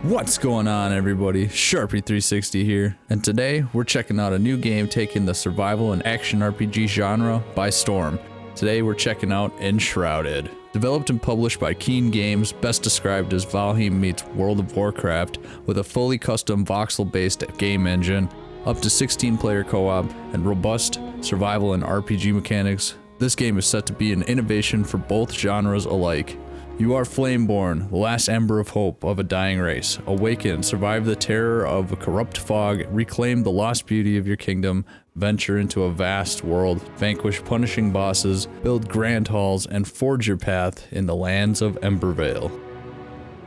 What's going on, everybody? Sharpie360 here, and today we're checking out a new game taking the survival and action RPG genre by storm. Today we're checking out Enshrouded. Developed and published by Keen Games, best described as Valheim meets World of Warcraft, with a fully custom voxel-based game engine, up to 16-player co-op, and robust survival and RPG mechanics. This game is set to be an innovation for both genres alike. You are Flameborn, the last ember of hope of a dying race. Awaken, survive the terror of a corrupt fog, reclaim the lost beauty of your kingdom, venture into a vast world, vanquish punishing bosses, build grand halls, and forge your path in the lands of Embervale.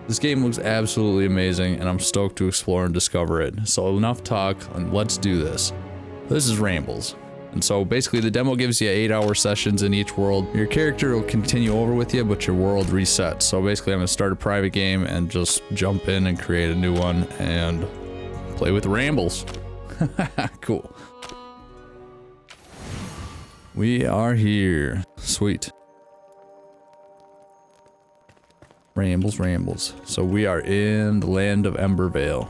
This game looks absolutely amazing, and I'm stoked to explore and discover it. So enough talk, and let's do this. This is Rambles. And so basically the demo gives you 8-hour sessions in each world. Your character will continue over with you, but your world resets. So basically I'm gonna start a private game and just jump in and create a new one and play with Rambles. Cool. We are here. Sweet. Rambles. So we are in the land of Embervale.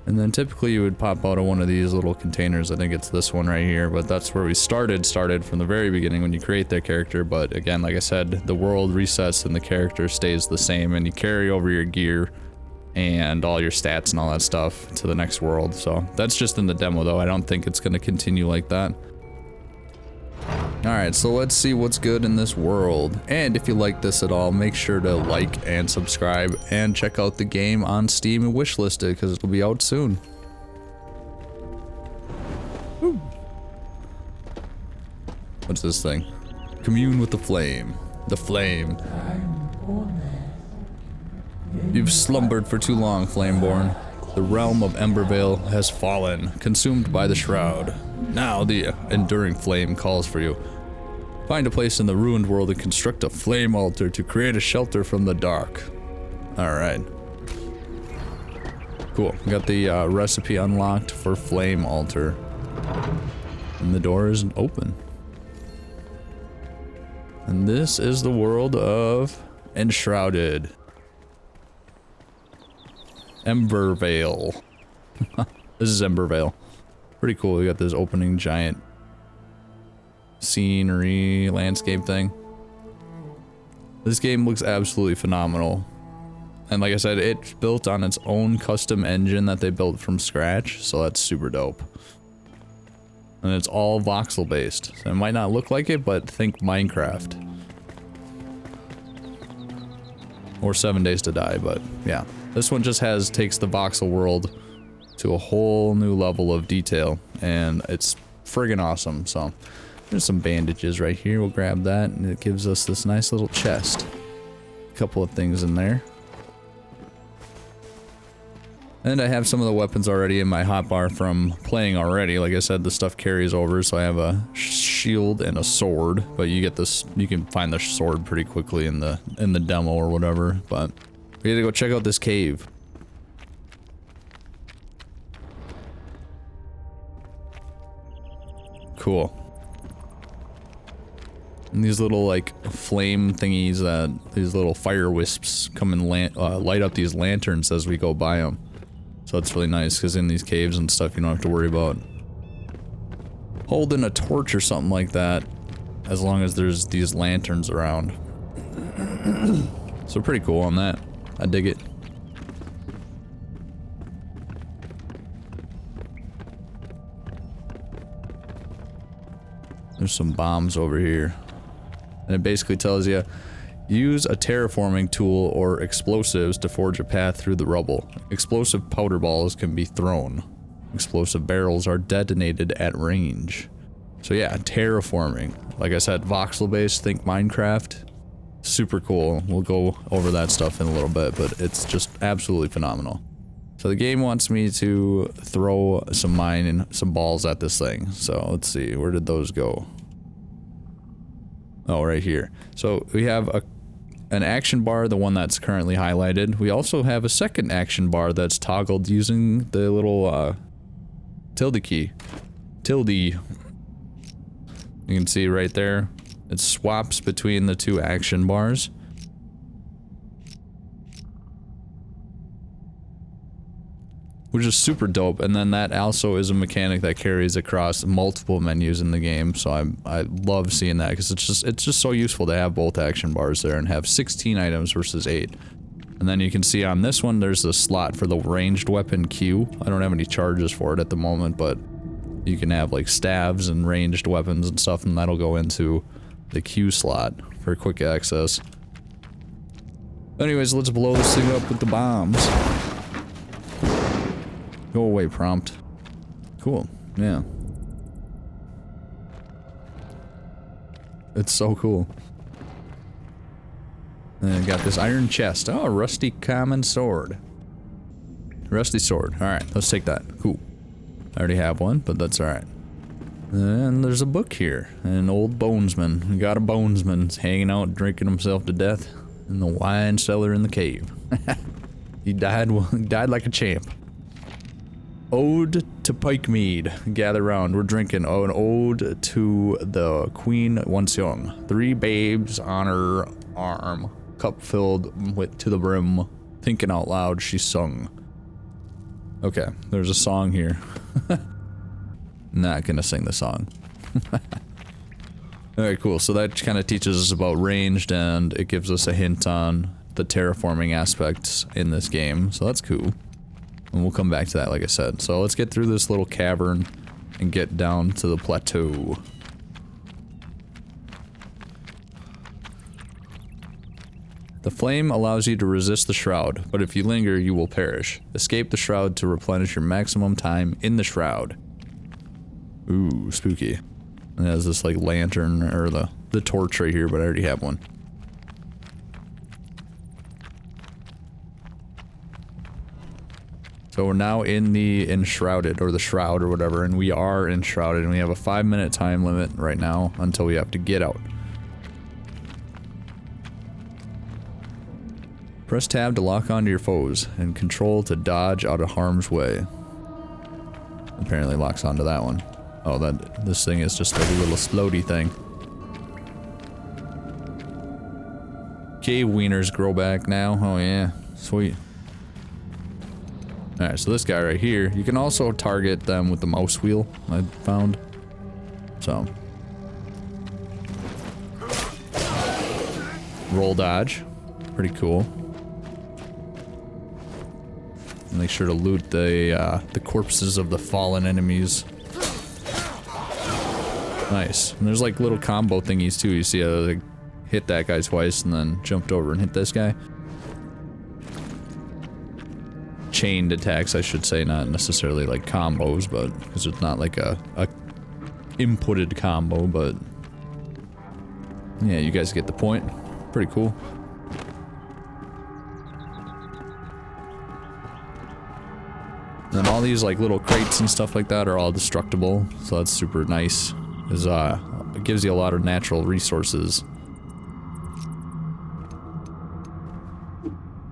And then typically you would pop out of one of these little containers. I think it's this one right here, but that's where we started from the very beginning when you create that character. But again, like I said, the world resets and the character stays the same, and you carry over your gear and all your stats and all that stuff to the next world. So that's just in the demo though. I don't think it's going to continue like that. Alright, so let's see what's good in this world. And if you like this at all, make sure to like and subscribe and check out the game on Steam and wishlist it because it'll be out soon. Woo. What's this thing? Commune with the flame. The flame. You've slumbered for too long, Flameborn. The realm of Embervale has fallen, consumed by the shroud. Now the enduring flame calls for you. Find a place in the ruined world and construct a flame altar to create a shelter from the dark. Alright. Cool. We got the recipe unlocked for flame altar. And the door is open. And this is the world of Enshrouded. Embervale. This is Embervale. Pretty cool. We got this opening giant scenery landscape thing. This game looks absolutely phenomenal. And like I said, it's built on its own custom engine that they built from scratch, so that's super dope. And it's all voxel based. So it might not look like it, but think Minecraft. Or 7 Days to Die, but yeah. This one just takes the voxel world to a whole new level of detail, and it's friggin' awesome. So there's some bandages right here. We'll grab that, and it gives us this nice little chest. A couple of things in there. And I have some of the weapons already in my hotbar from playing already. Like I said, the stuff carries over, so I have a shield and a sword. But you get this, you can find the sword pretty quickly in the demo or whatever. But we gotta go check out this cave. Cool. And these little like flame thingies, these little fire wisps come and light up these lanterns as we go by them. So it's really nice because in these caves and stuff you don't have to worry about holding a torch or something like that as long as there's these lanterns around. So pretty cool on that. I dig it. There's some bombs over here. And it basically tells you, use a terraforming tool or explosives to forge a path through the rubble. Explosive powder balls can be thrown. Explosive barrels are detonated at range. So yeah, terraforming. Like I said, voxel-based, think Minecraft. Super cool. We'll go over that stuff in a little bit, but it's just absolutely phenomenal. So the game wants me to throw some mine and some balls at this thing. So let's see, where did those go? Oh, right here. So we have an action bar, the one that's currently highlighted. We also have a second action bar that's toggled using the little tilde key. Tilde. You can see right there. It swaps between the two action bars. which is super dope. And then that also is a mechanic that carries across multiple menus in the game. So I love seeing that because it's just so useful to have both action bars there and have 16 items versus 8. And then you can see on this one there's a slot for the ranged weapon Q. I don't have any charges for it at the moment, but you can have like staves and ranged weapons and stuff, and that'll go into the Q slot for quick access. Anyways, let's blow this thing up with the bombs. Go away, prompt. Cool, yeah. It's so cool. And I got this iron chest. Oh, a rusty common sword. Rusty sword. Alright, let's take that. Cool. I already have one, but that's alright. And there's a book here. An old bonesman. We got a bonesman hanging out, drinking himself to death in the wine cellar in the cave. He died like a champ. Ode to Pike Mead. Gather round, we're drinking. Oh, an ode to the queen once young. 3 babes on her arm. Cup filled with to the brim. Thinking out loud, she sung. Okay, there's a song here. Not gonna sing the song. Alright, cool. So that kind of teaches us about ranged, and it gives us a hint on the terraforming aspects in this game. So that's cool. And we'll come back to that, like I said. So let's get through this little cavern and get down to the plateau. The flame allows you to resist the shroud, but if you linger, you will perish. Escape the shroud to replenish your maximum time in the shroud. Ooh, spooky. And it has this like lantern, or the torch right here, but I already have one. So we're now in the Enshrouded, or the Shroud or whatever, and we are Enshrouded, and we have a 5-minute time limit right now until we have to get out. Press tab to lock onto your foes, and control to dodge out of harm's way. Apparently locks onto that one. Oh, this thing is just a little floaty thing. Cave wieners grow back now. Oh yeah, sweet. Alright, so this guy right here, you can also target them with the mouse wheel, I found. So. Roll dodge. Pretty cool. Make sure to loot the corpses of the fallen enemies. Nice. And there's like little combo thingies too. You see I hit that guy twice and then jumped over and hit this guy. Chained attacks, I should say, not necessarily like combos, but because it's not like a inputted combo, but yeah, you guys get the point. Pretty cool. And all these like little crates and stuff like that are all destructible, so that's super nice. Because it gives you a lot of natural resources.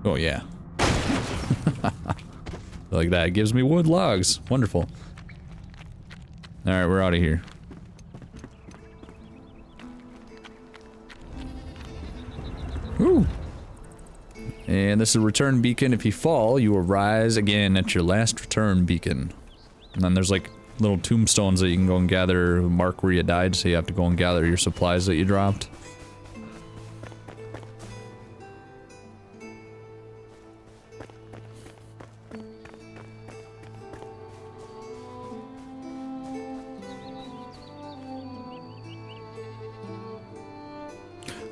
Oh yeah. Like that, it gives me wood logs. Wonderful. Alright, we're out of here. Woo! And this is a return beacon. If you fall, you will rise again at your last return beacon. And then there's like little tombstones that you can go and gather, mark where you died, so you have to go and gather your supplies that you dropped.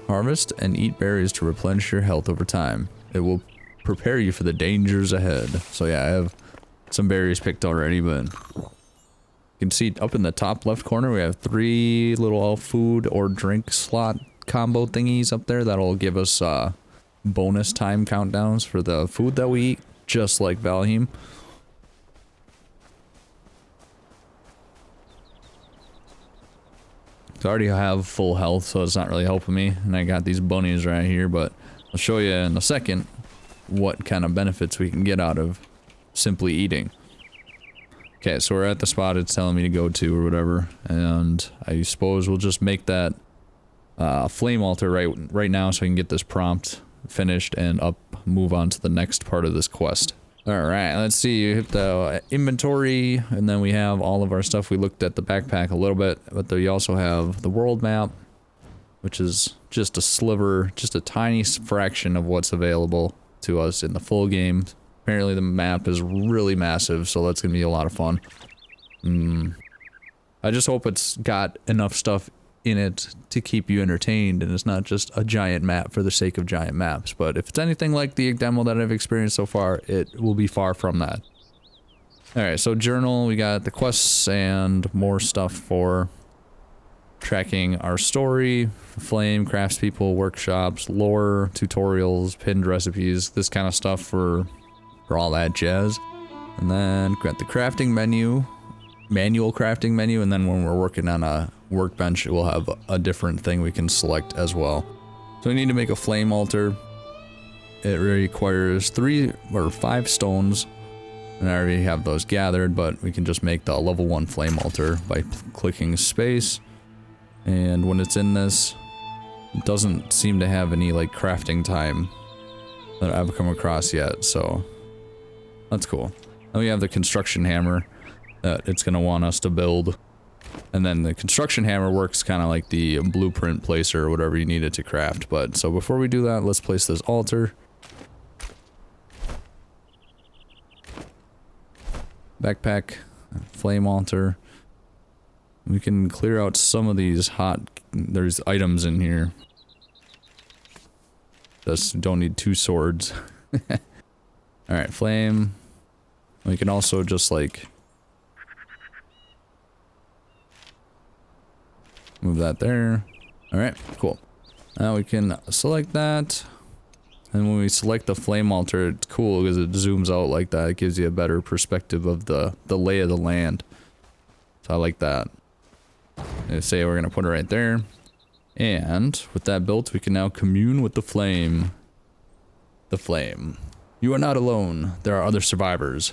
Harvest and eat berries to replenish your health over time. It will prepare you for the dangers ahead. So yeah, I have some berries picked already, but you can see up in the top left corner we have 3 little food or drink slot combo thingies up there that'll give us bonus time countdowns for the food that we eat, just like Valheim. So I already have full health, so it's not really helping me, and I got these bunnies right here, but I'll show you in a second what kind of benefits we can get out of simply eating. Okay, so we're at the spot it's telling me to go to or whatever, and I suppose we'll just make that flame altar right now so we can get this prompt finished and move on to the next part of this quest. All right, let's see. You hit the inventory, and then we have all of our stuff. We looked at the backpack a little bit, but we also have the world map, which is just a sliver, just a tiny fraction of what's available to us in the full game. Apparently the map is really massive, so that's gonna be a lot of fun. I just hope it's got enough stuff in it to keep you entertained, and it's not just a giant map for the sake of giant maps. But if it's anything like the demo that I've experienced so far, it will be far from that. Alright, so journal, we got the quests and more stuff for tracking our story, flame, craftspeople, workshops, lore, tutorials, pinned recipes, this kind of stuff for all that jazz. And then got the crafting menu, manual crafting menu, and then when we're working on a workbench, we'll have a different thing we can select as well. So we need to make a flame altar. It requires 3 or 5 stones, and I already have those gathered, but we can just make the level 1 flame altar by clicking space. And when it's in this, it doesn't seem to have any like crafting time that I've come across yet, so that's cool. Then we have the construction hammer that it's gonna want us to build. And then the construction hammer works kind of like the blueprint placer or whatever you need it to craft. But so before we do that, let's place this altar. Backpack, flame altar. We can clear out some of these there's items in here. Just don't need 2 swords. Alright, flame. We can also just like move that there. Alright, cool. Now we can select that. And when we select the flame altar, it's cool because it zooms out like that. It gives you a better perspective of the lay of the land. So I like that. And say we're going to put it right there. And with that built, we can now commune with the flame. The flame. You are not alone. There are other survivors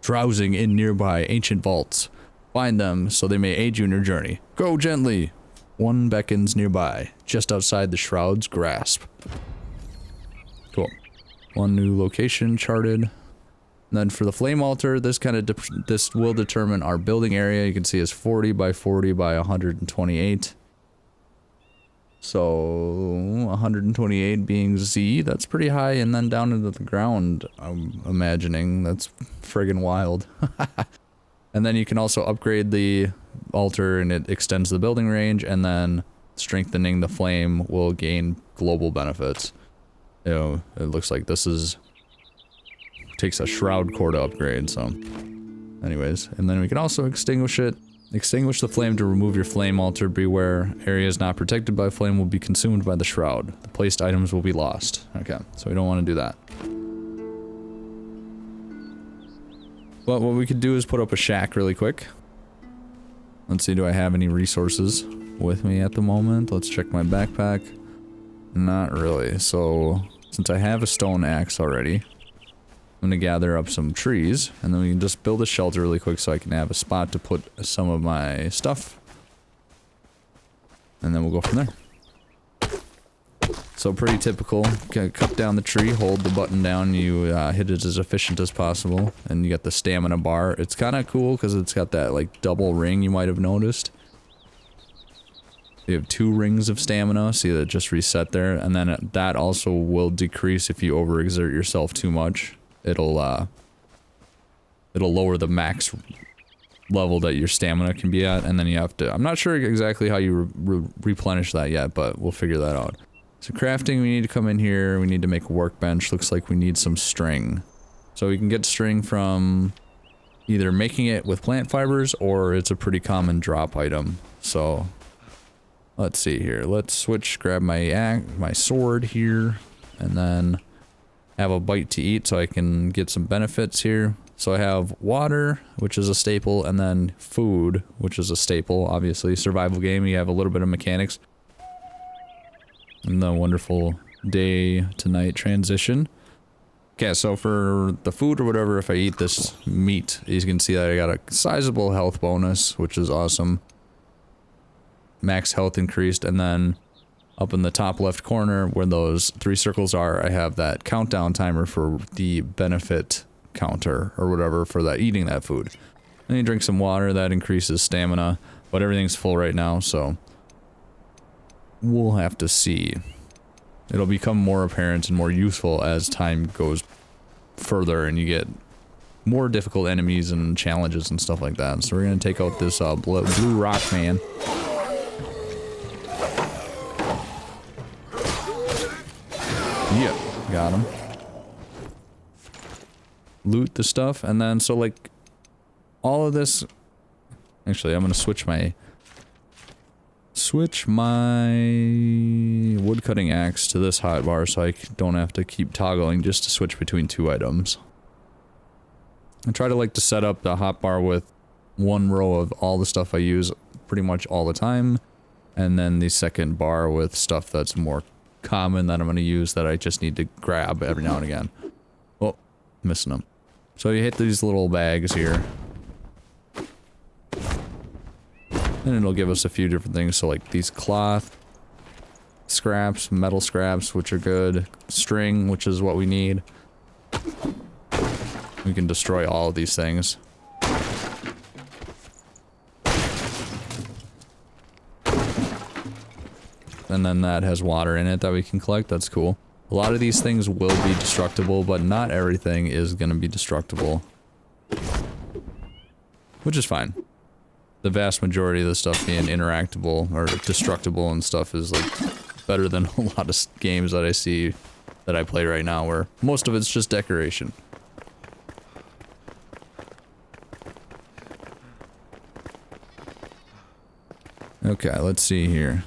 drowsing in nearby ancient vaults. Find them so they may aid you in your journey. Go gently. One beckons nearby, just outside the shroud's grasp. Cool. One new location charted. And then for the flame altar, this will determine our building area. You can see it's 40 by 40 by 128. So 128 being Z, that's pretty high, and then down into the ground, I'm imagining. That's friggin' wild. And then you can also upgrade the altar and it extends the building range, and then strengthening the flame will gain global benefits. You know, it looks like this takes a shroud core to upgrade, so anyways. And then we can also extinguish it. Extinguish the flame to remove your flame altar. Beware, areas not protected by flame will be consumed by the shroud. The placed items will be lost. Okay, so we don't want to do that. But what we could do is put up a shack really quick. Let's see, do I have any resources with me at the moment? Let's check my backpack. Not really. So, since I have a stone axe already, I'm gonna gather up some trees, and then we can just build a shelter really quick so I can have a spot to put some of my stuff. And then we'll go from there. So pretty typical. Cut down the tree, hold the button down, you hit it as efficient as possible, and you get the stamina bar. It's kind of cool because it's got that like double ring you might have noticed. You have 2 rings of stamina, see that just reset there, and then that also will decrease if you overexert yourself too much. It'll lower the max level that your stamina can be at, and then you have to, I'm not sure exactly how you replenish that yet, but we'll figure that out. So crafting, we need to come in here, we need to make a workbench. Looks like we need some string. So we can get string from either making it with plant fibers, or it's a pretty common drop item. So let's see here, let's switch, grab my sword here, and then have a bite to eat so I can get some benefits here. So I have water, which is a staple, and then food, which is a staple. Obviously, survival game, you have a little bit of mechanics. And the wonderful day to night transition. Okay, so for the food or whatever, if I eat this meat, you can see that I got a sizable health bonus, which is awesome. Max health increased, and then Up in the top left corner where those 3 circles are, I have that countdown timer for the benefit counter or whatever for that eating that food. Then you drink some water, that increases stamina, but everything's full right now, so we'll have to see. It'll become more apparent and more useful as time goes further and you get more difficult enemies and challenges and stuff like that. So we're gonna take out this blue rock man. Yeah, got him. Loot the stuff, and then so like all of this. Actually, I'm gonna switch my woodcutting axe to this hotbar so I don't have to keep toggling just to switch between 2 items. I try to like to set up the hotbar with 1 row of all the stuff I use pretty much all the time, and then the second bar with stuff that's more common that I'm going to use that I just need to grab every now and again. Oh, missing them. So you hit these little bags here. And it'll give us a few different things, so like these cloth scraps, metal scraps, which are good, string, which is what we need. We can destroy all of these things. And then that has water in it that we can collect. That's cool. A lot of these things will be destructible, but not everything is going to be destructible. Which is fine. The vast majority of the stuff being interactable or destructible and stuff is like better than a lot of games that I see that I play right now where most of it's just decoration. Okay, let's see here.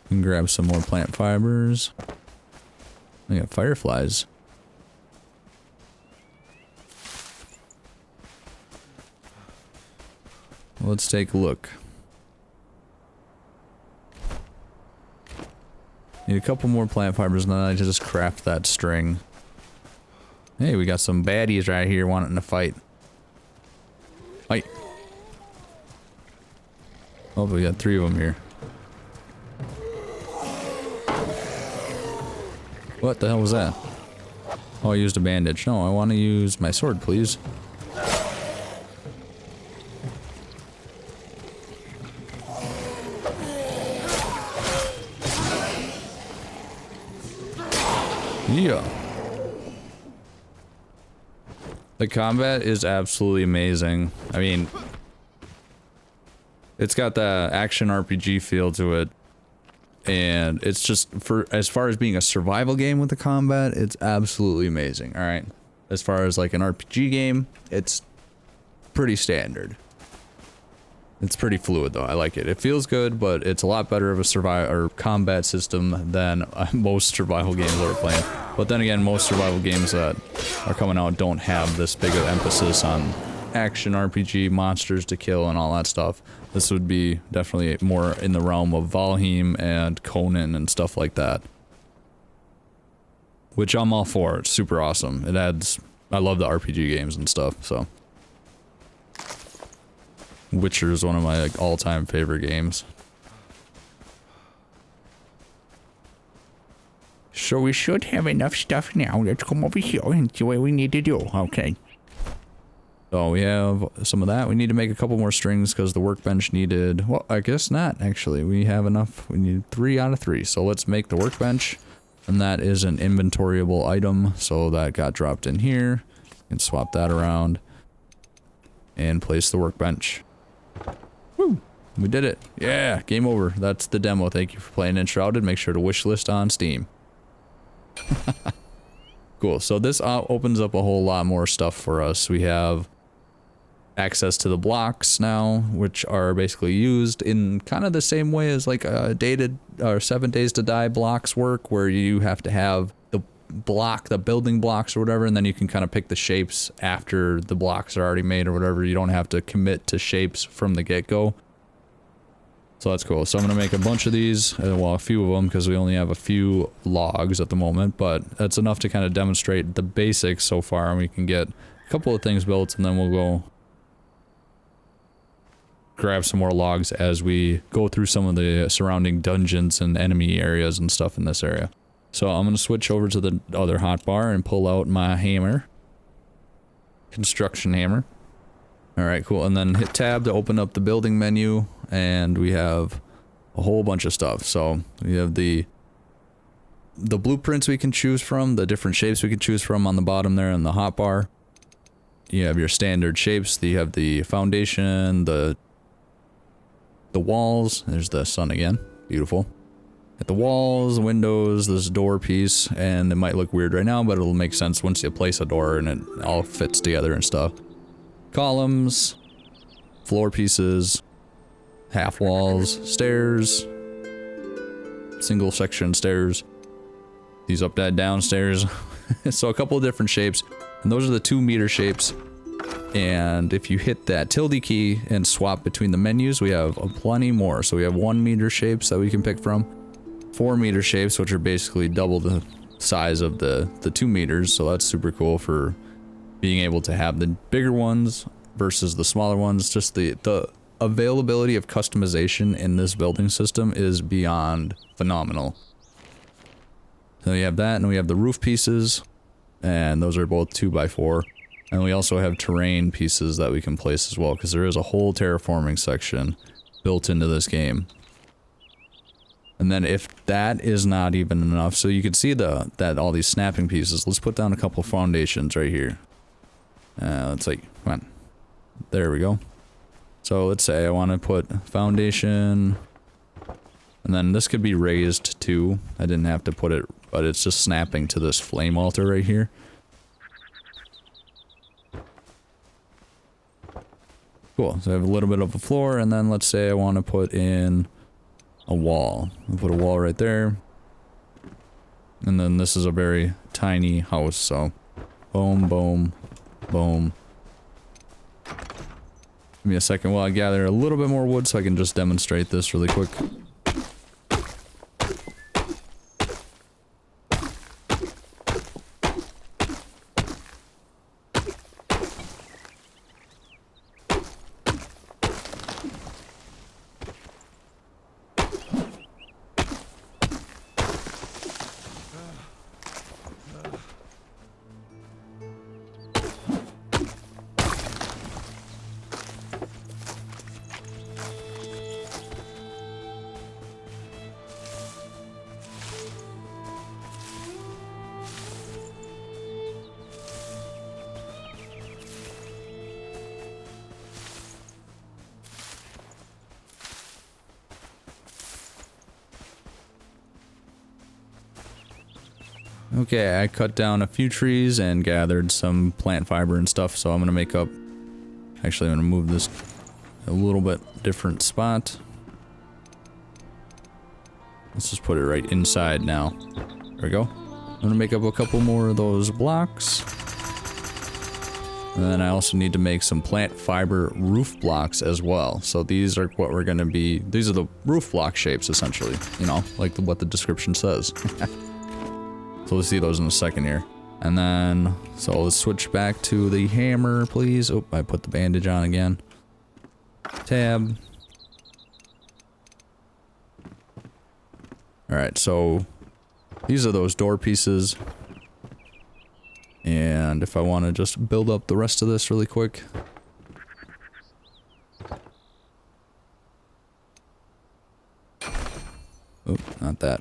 We can grab some more plant fibers. We got fireflies. Let's take a look. Need a couple more plant fibers and then I just craft that string. Hey, we got some baddies right here wanting to fight. Fight. Oh, we got 3 of them here. What the hell was that? Oh, I used a bandage. No, I want to use my sword, please. Yeah. The combat is absolutely amazing. I mean, it's got the action RPG feel to it. And it's just, for as far as being a survival game with the combat, it's absolutely amazing. Alright. As far as like an RPG game, it's pretty standard. It's pretty fluid though. I like it. It feels good, but it's a lot better of a survival or combat system than most survival games that we're playing. But then again, most survival games that are coming out don't have this big of emphasis on action RPG, monsters to kill, and all that stuff. This would be definitely more in the realm of Valheim and Conan and stuff like that. Which I'm all for. It's super awesome. It adds... I love the RPG games and stuff, so... Witcher is one of my like, all-time favorite games. So we should have enough stuff now. Let's come over here and do what we need to do. Okay. So we have some of that. We need to make a couple more strings because the workbench needed... Well, I guess not, actually. We have enough. We need 3 out of 3. So let's make the workbench. And that is an inventoryable item. So that got dropped in here. And swap that around. And place the workbench. Woo! We did it. Yeah, game over. That's the demo. Thank you for playing Enshrouded. Make sure to wishlist on Steam. Cool. So this opens up a whole lot more stuff for us. We have access to the blocks now, which are basically used in kind of the same way as like dated or 7 Days to Die blocks work, where you have to have the block, the building blocks or whatever, and then you can kind of pick the shapes after the blocks are already made or whatever. You don't have to commit to shapes from the get-go. So that's cool. So I'm going to make a bunch of these, well, a few of them, because we only have a few logs at the moment, but that's enough to kind of demonstrate the basics so far, and we can get a couple of things built, and then we'll go grab some more logs as we go through some of the surrounding dungeons and enemy areas and stuff in this area. So I'm gonna switch over to the other hotbar and pull out my hammer. Construction hammer. Alright, cool. And then hit tab to open up the building menu, and we have a whole bunch of stuff. So we have the blueprints we can choose from, the different shapes we can choose from on the bottom there in the hotbar. You have your standard shapes, you have the foundation, the walls, there's the sun again, beautiful. At the walls, windows, this door piece, and it might look weird right now, but it'll make sense once you place a door and it all fits together and stuff. Columns, floor pieces, half walls, stairs, single section stairs, these up, down stairs. So a couple of different shapes, and those are the 2 meter shapes. And if you hit that tilde key and swap between the menus, we have plenty more. So we have 1 meter shapes that we can pick from, 4 meter shapes, which are basically double the size of the 2 meters. So that's super cool for being able to have the bigger ones versus the smaller ones. Just the availability of customization in this building system is beyond phenomenal. So you have that, and we have the roof pieces, and those are both 2x4. And we also have terrain pieces that we can place as well, because there is a whole terraforming section built into this game. And then if that is not even enough, so you can see that all these snapping pieces. Let's put down a couple foundations right here. Let's like, come on. There we go. So let's say I want to put foundation, and then this could be raised too. I didn't have to put it, but it's just snapping to this flame altar right here. Cool, so I have a little bit of a floor, and then let's say I want to put in a wall. I'll put a wall right there. And then this is a very tiny house, so boom, boom, boom. Give me a second while I gather a little bit more wood so I can just demonstrate this really quick. Okay, I cut down a few trees and gathered some plant fiber and stuff, so I'm gonna make up... Actually, I'm gonna move this a little bit different spot. Let's just put it right inside now. There we go. I'm gonna make up a couple more of those blocks. And then I also need to make some plant fiber roof blocks as well. So these are what we're gonna be... These are the roof block shapes, essentially. You know, like what the description says. So we'll see those in a second here. And then, so let's switch back to the hammer, please. Oh, I put the bandage on again. Tab. Alright, so these are those door pieces. And if I want to just build up the rest of this really quick. Oh, not that.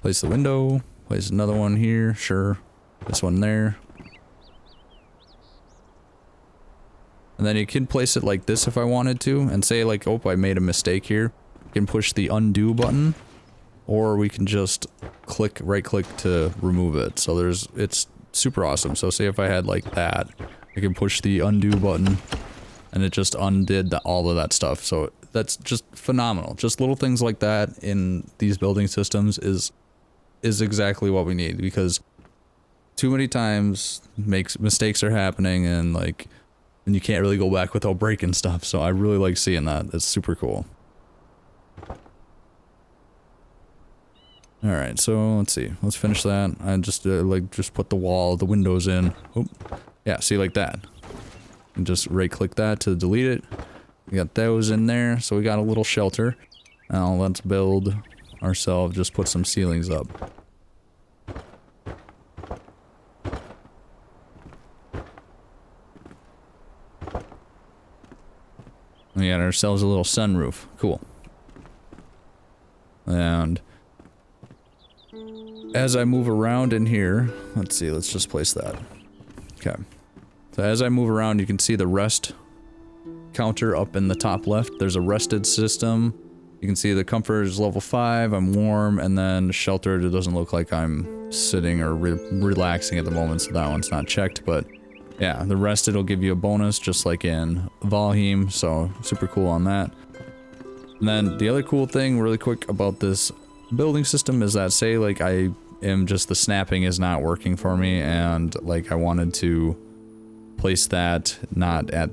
Place the window, place another one here, sure. This one there. And then you can place it like this if I wanted to, and say like, oh, I made a mistake here. You can push the undo button, or we can just right click to remove it. So it's super awesome. So say if I had like that, I can push the undo button, and it just undid all of that stuff. So that's just phenomenal. Just little things like that in these building systems is exactly what we need, because too many times mistakes are happening, and you can't really go back without breaking stuff. So I really like seeing that. It's super cool. All right, so let's see. Let's finish that. I just just put the windows in. Oop. Yeah, see, like that. And just right click that to delete it. We got those in there, so we got a little shelter. Now let's build ourselves, just put some ceilings up. We got ourselves a little sunroof. Cool. And as I move around in here, let's see, let's just place that. Okay. So as I move around, you can see the rest counter up in the top left. There's a rested system. You can see the comfort is level 5, I'm warm, and then sheltered, it doesn't look like I'm sitting or relaxing at the moment, so that one's not checked, but yeah, the rested will give you a bonus just like in Valheim, so super cool on that. And then the other cool thing really quick about this building system is that say like I am just the snapping is not working for me and like I wanted to place that not at,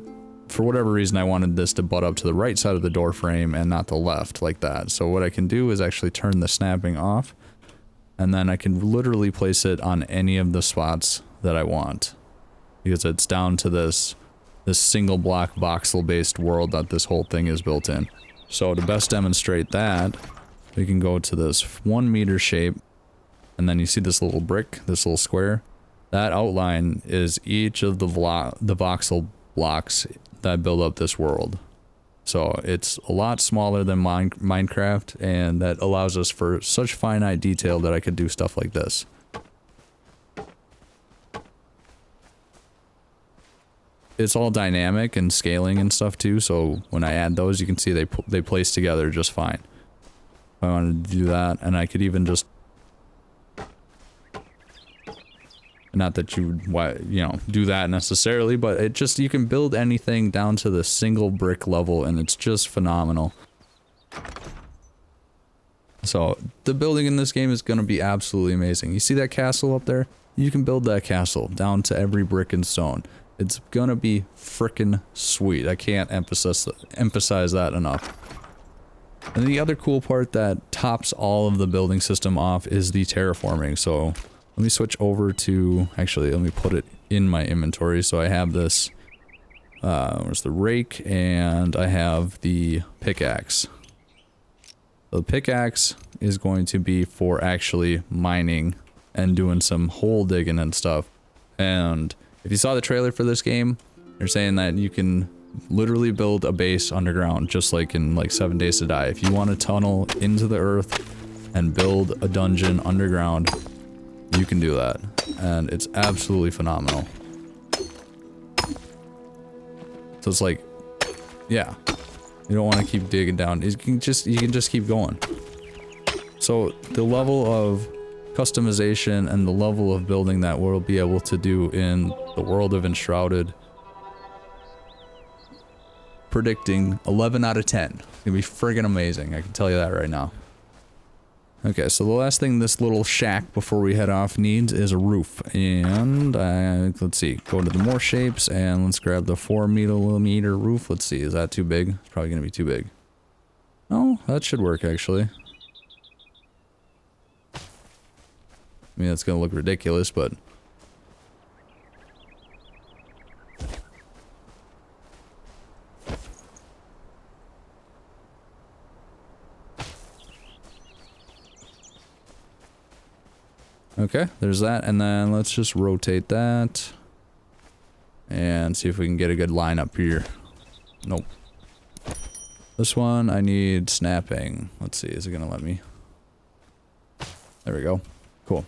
for whatever reason I wanted this to butt up to the right side of the door frame and not the left like that. So what I can do is actually turn the snapping off and then I can literally place it on any of the spots that I want because it's down to this single block voxel-based world that this whole thing is built in. So to best demonstrate that, we can go to this 1 meter shape, and then you see this little brick, this little square. That outline is each of the voxel blocks that build up this world. So it's a lot smaller than Minecraft, and that allows us for such finite detail that I could do stuff like this. It's all dynamic and scaling and stuff too, so when I add those, you can see they place together just fine. If I wanted to do that, and I could even just... Not that you would, you know, do that necessarily, but it just, you can build anything down to the single brick level, and it's just phenomenal. So, the building in this game is going to be absolutely amazing. You see that castle up there? You can build that castle down to every brick and stone. It's gonna be frickin' sweet. I can't emphasize that enough. And the other cool part that tops all of the building system off is the terraforming. So let me switch over to, actually let me put it in my inventory. So I have this, where's the rake, and I have the pickaxe. The pickaxe is going to be for actually mining and doing some hole digging and stuff. And if you saw the trailer for this game, they're saying that you can literally build a base underground, just like in like 7 Days to Die. If you want to tunnel into the earth and build a dungeon underground, you can do that. And it's absolutely phenomenal. So it's like, yeah, you don't want to keep digging down. You can just keep going. So the level of customization and the level of building that we'll be able to do in the world of Enshrouded, predicting 11 out of 10. It's gonna be friggin' amazing, I can tell you that right now. Okay, so the last thing this little shack before we head off needs is a roof. And let's see, go to the more shapes and let's grab the 4 millimeter roof. Let's see, is that too big? It's probably gonna be too big. Oh, that should work actually. I mean, that's gonna look ridiculous, but... Okay, there's that, and then let's just rotate that. And see if we can get a good line up here. Nope. This one, I need snapping. Let's see, is it gonna let me? There we go. Cool.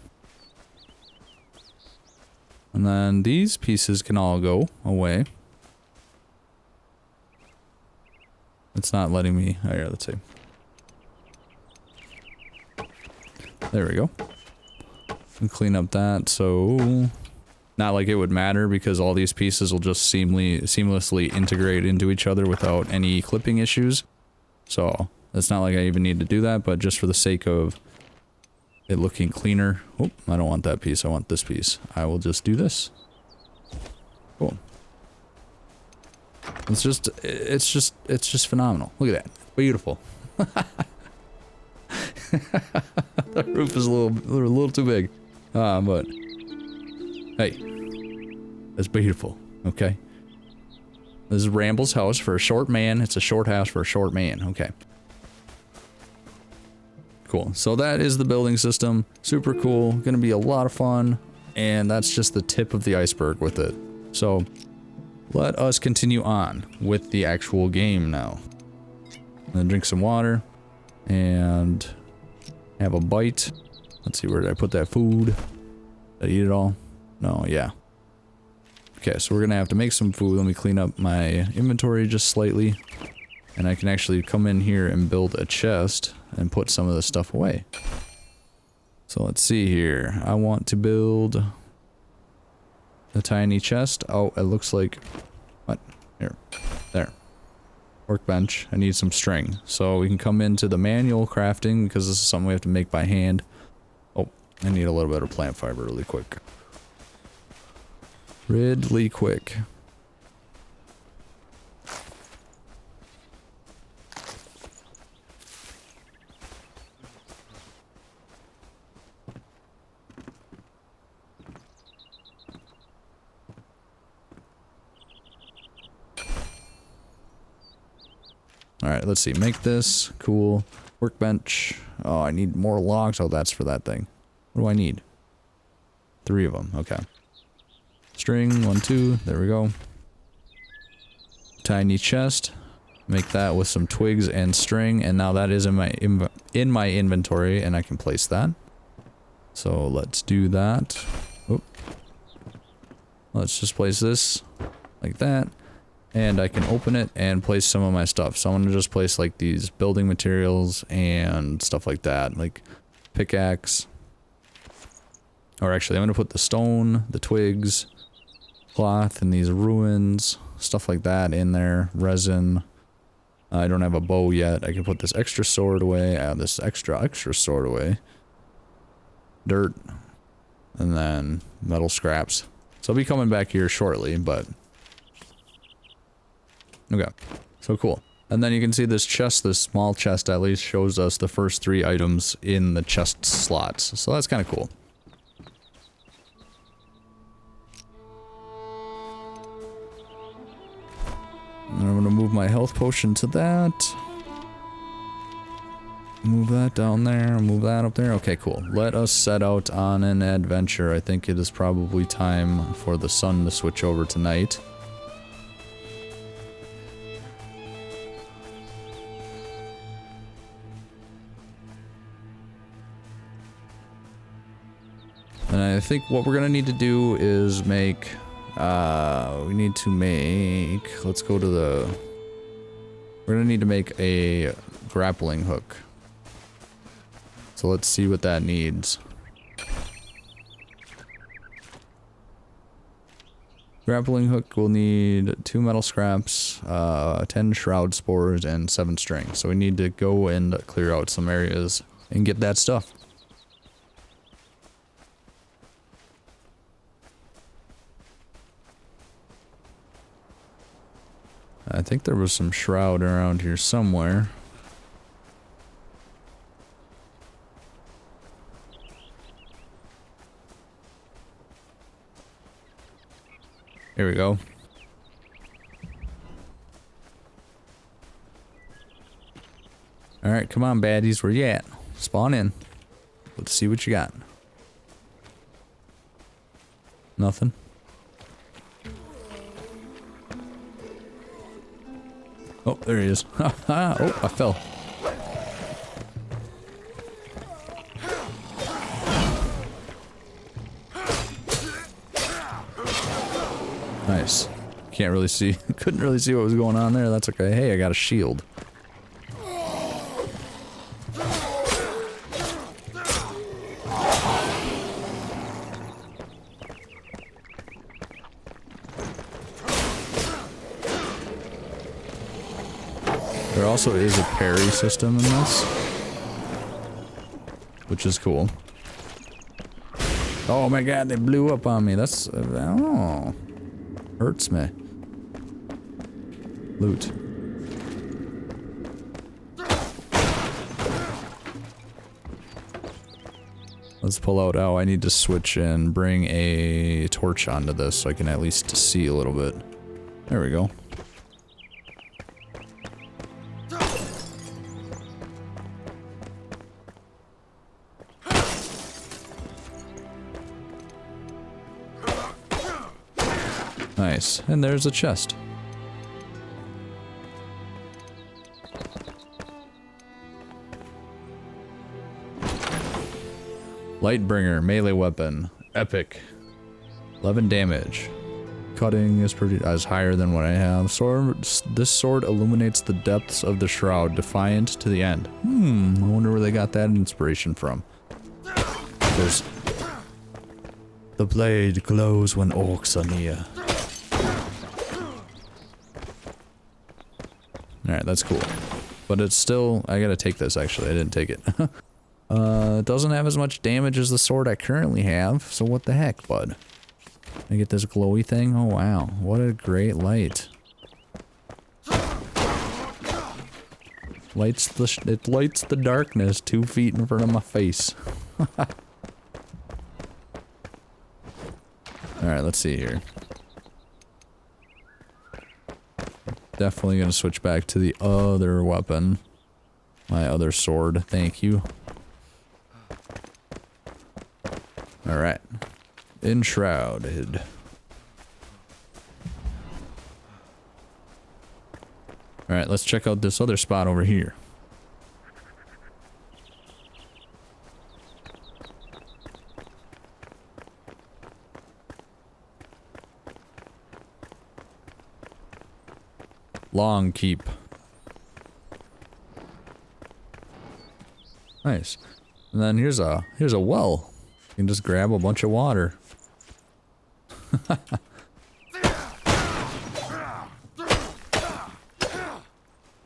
And then these pieces can all go away. It's not letting me... Oh, yeah, let's see. There we go. And clean up that, so... Not like it would matter because all these pieces will just seamlessly integrate into each other without any clipping issues. So, it's not like I even need to do that, but just for the sake of it looking cleaner. Oh, I don't want that piece, I want this piece. I will just do this. Cool. It's just phenomenal. Look at that. Beautiful. The roof is a little too big. But hey, it's beautiful. Okay. This is Ramble's house for a short man. It's a short house for a short man. Okay. Cool. So that is the building system. Super cool. Gonna be a lot of fun. And that's just the tip of the iceberg with it. So let us continue on with the actual game now. I'm gonna drink some water and have a bite. Let's see, where did I put that food? Did I eat it all? No, yeah. Okay, so we're gonna have to make some food. Let me clean up my inventory just slightly. And I can actually come in here and build a chest and put some of the stuff away. So let's see here. I want to build a tiny chest. Oh, it looks like... What? Here. There. Workbench. I need some string. So we can come into the manual crafting because this is something we have to make by hand. Oh, I need a little bit of plant fiber really quick. Ridley quick. Alright, let's see. Make this. Cool. Workbench. Oh, I need more logs. Oh, that's for that thing. What do I need? 3 of them. Okay. String. 1, 2. There we go. Tiny chest. Make that with some twigs and string. And now that is in my inventory, and I can place that. So let's do that. Oop. Let's just place this like that. And I can open it and place some of my stuff. So I'm gonna just place like these building materials and stuff like that, like pickaxe. Or actually, I'm gonna put the stone, the twigs, cloth, and these ruins, stuff like that in there. Resin. I don't have a bow yet. I can put this extra sword away. Add this extra sword away. Dirt. And then metal scraps. So I'll be coming back here shortly, but... Okay, so cool. And then you can see this chest, this small chest at least, shows us the first 3 items in the chest slots. So that's kind of cool. And I'm going to move my health potion to that. Move that down there, move that up there. Okay, cool. Let us set out on an adventure. I think it is probably time for the sun to switch over tonight. And I think what we're gonna need to do is make, let's go to the, we're gonna need to make a grappling hook. So let's see what that needs. Grappling hook will need 2 metal scraps, 10 shroud spores, and 7 string. So we need to go and clear out some areas and get that stuff. I think there was some shroud around here somewhere. Here we go. Alright, come on baddies, where you at? Spawn in. Let's see what you got. Nothing. Oh, there he is. Oh, I fell. Nice. Can't really see. Couldn't really see what was going on there. That's okay. Hey, I got a shield. There also is a parry system in this, which is cool. Oh my god, they blew up on me. That's, oh, hurts me. Loot. Let's pull out. Oh, I need to switch and bring a torch onto this so I can at least see a little bit. There we go. Nice. And there's a chest. Lightbringer, melee weapon. Epic. 11 damage. Cutting is higher than what I have. This sword illuminates the depths of the shroud, defiant to the end. I wonder where they got that inspiration from. There's... The blade glows when orcs are near. Alright, that's cool. But it's still... I gotta take this, actually. I didn't take it. It doesn't have as much damage as the sword I currently have, so what the heck, bud? I get this glowy thing? Oh, wow. What a great light. It lights the darkness 2 feet in front of my face. Alright, let's see here. Definitely gonna switch back to the other weapon. My other sword, thank you. Alright. Enshrouded. Alright, let's check out this other spot over here. Long keep. Nice. And then here's a well. You can just grab a bunch of water.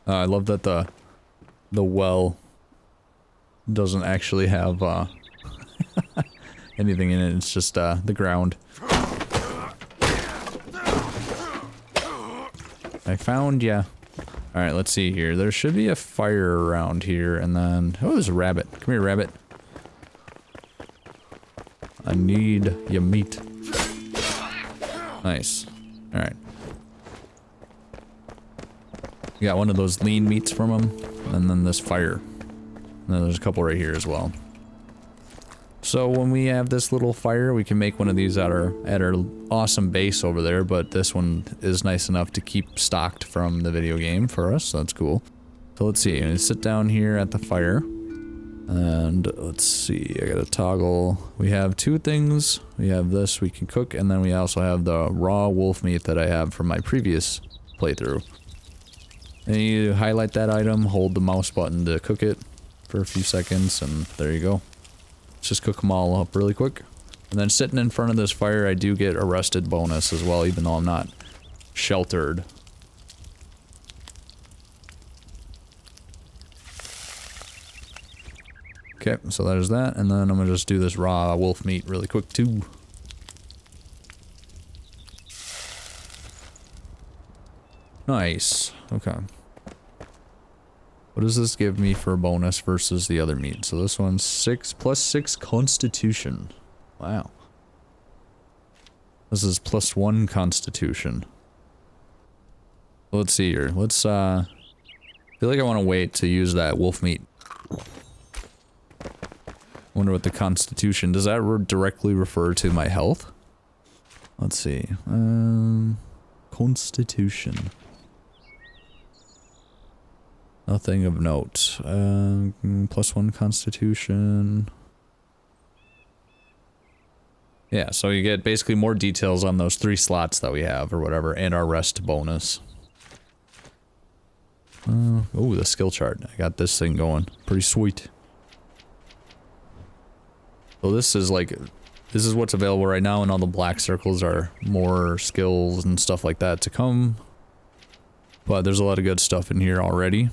I love that the well doesn't actually have anything in it. It's just the ground. I found ya. Alright, let's see here. There should be a fire around here, and then... Oh, there's a rabbit. Come here, rabbit. I need your meat. Nice. Alright. You got one of those lean meats from him, and then this fire. And then there's a couple right here as well. So when we have this little fire, we can make one of these at our awesome base over there, but this one is nice enough to keep stocked from the video game for us, so that's cool. So let's see, I'm gonna sit down here at the fire, and let's see, I gotta toggle. We have 2 things. We have this we can cook, and then we also have the raw wolf meat that I have from my previous playthrough. And you highlight that item, hold the mouse button to cook it for a few seconds, and there you go. Let's just cook them all up really quick. And then sitting in front of this fire, I do get arrested bonus as well, even though I'm not sheltered. Okay, so there's that, and then I'm gonna just do this raw wolf meat really quick too. Nice. Okay. What does this give me for a bonus versus the other meat? So this one's 6 plus 6 constitution. Wow. This is plus 1 constitution. Let's see here. Let's I feel like I want to wait to use that wolf meat. Wonder what the constitution, does that directly refer to my health? Let's see. Constitution. Nothing of note. Plus 1 constitution. Yeah, so you get basically more details on those 3 slots that we have, or whatever, and our rest bonus. Oh, the skill chart. I got this thing going. Pretty sweet. So this is like, this is what's available right now, and all the black circles are more skills and stuff like that to come. But there's a lot of good stuff in here already.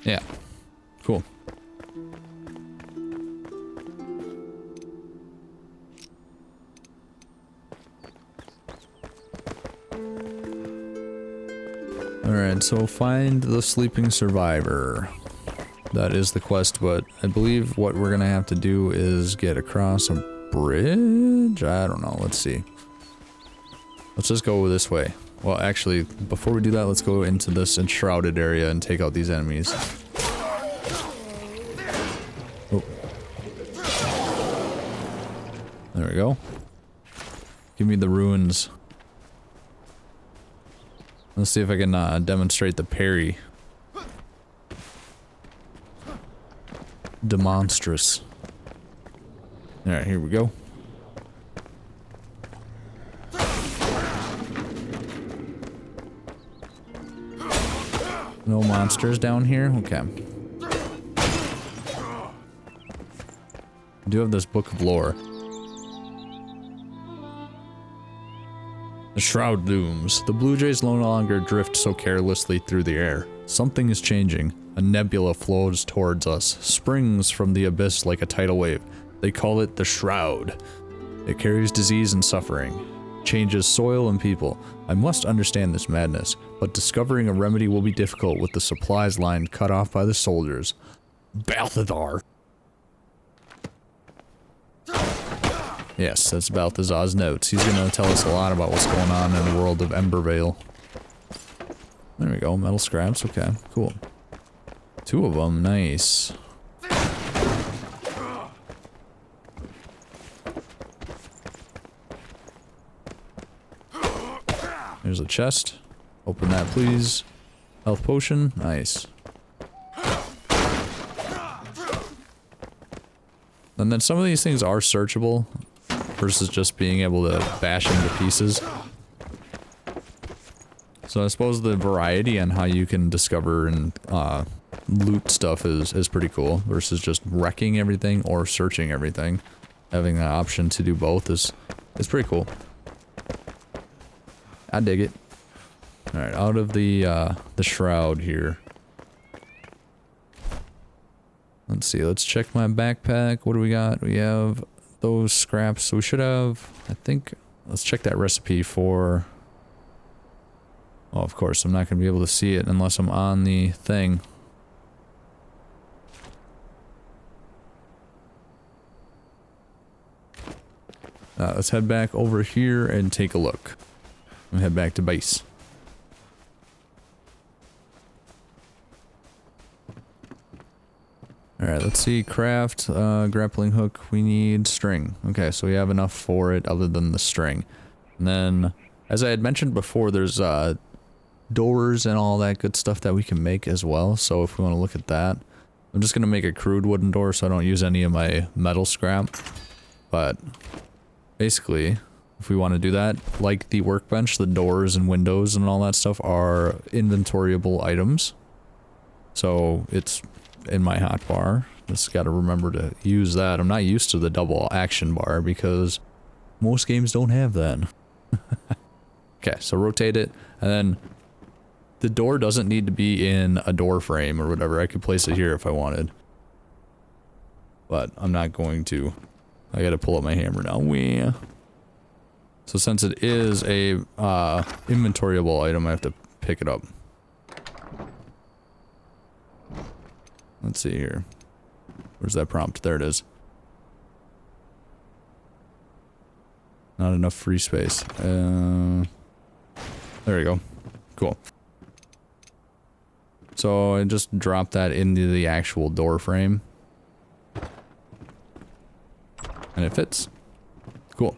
Yeah. Cool. Alright, so find the sleeping survivor. That is the quest, but I believe what we're gonna have to do is get across a bridge? I don't know, let's see. Let's just go this way. Well, actually, before we do that, let's go into this enshrouded area and take out these enemies. Oh. There we go. Give me the ruins. Let's see if I can demonstrate the parry. Demonstrous. Alright, here we go. No monsters down here? Okay. I do have this book of lore. The shroud looms. The blue jays no longer drift so carelessly through the air. Something is changing. A nebula flows towards us, springs from the abyss like a tidal wave. They call it the Shroud. It carries disease and suffering, changes soil and people. I must understand this madness, but discovering a remedy will be difficult with the supplies line cut off by the soldiers. Balthazar. Yes, that's Balthazar's notes. He's gonna tell us a lot about what's going on in the world of Embervale. There we go, metal scraps, okay, cool. 2 of them, nice. There's a chest. Open that, please. Health potion, nice. And then some of these things are searchable versus just being able to bash them to pieces. So I suppose the variety on how you can discover and loot stuff is pretty cool versus just wrecking everything or searching everything. Having the option to do both is pretty cool. I dig it. Alright, out of the shroud here. Let's see, let's check my backpack. What do we got? We have those scraps. So we should have, I think, let's check that recipe for... Oh, of course, I'm not going to be able to see it unless I'm on the thing. Let's head back over here and take a look. And head back to base. Alright, let's see. Craft, grappling hook. We need string. Okay, so we have enough for it other than the string. And then, as I had mentioned before, there's doors and all that good stuff that we can make as well. So if we want to look at that, I'm just going to make a crude wooden door so I don't use any of my metal scrap. But basically, if we want to do that, like the workbench, the doors and windows and all that stuff are inventoriable items. So it's in my hotbar. Just got to remember to use that. I'm not used to the double action bar because most games don't have that. Okay, so rotate it, and then the door doesn't need to be in a door frame or whatever. I could place it here if I wanted. But I'm not going to. I gotta pull up my hammer now. Wee. So since it is a inventoriable item, I have to pick it up. Let's see here. Where's that prompt? There it is. Not enough free space. There we go. Cool. So I just dropped that into the actual door frame. And it fits. Cool.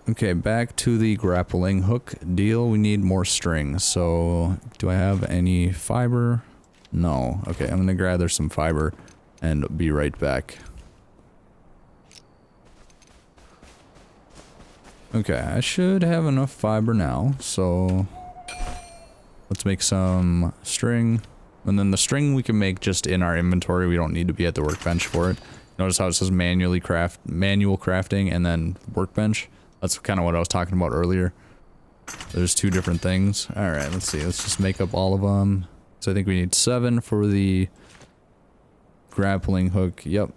Okay, back to the grappling hook deal. We need more string. So, do I have any fiber? No. Okay, I'm gonna gather some fiber and be right back. Okay, I should have enough fiber now, so let's make some string. And then the string we can make just in our inventory. We don't need to be at the workbench for it. Notice how it says manual crafting and then workbench. That's kind of what I was talking about earlier. There's 2 different things. Alright, let's see. Let's just make up all of them. So I think we need 7 for the grappling hook. Yep.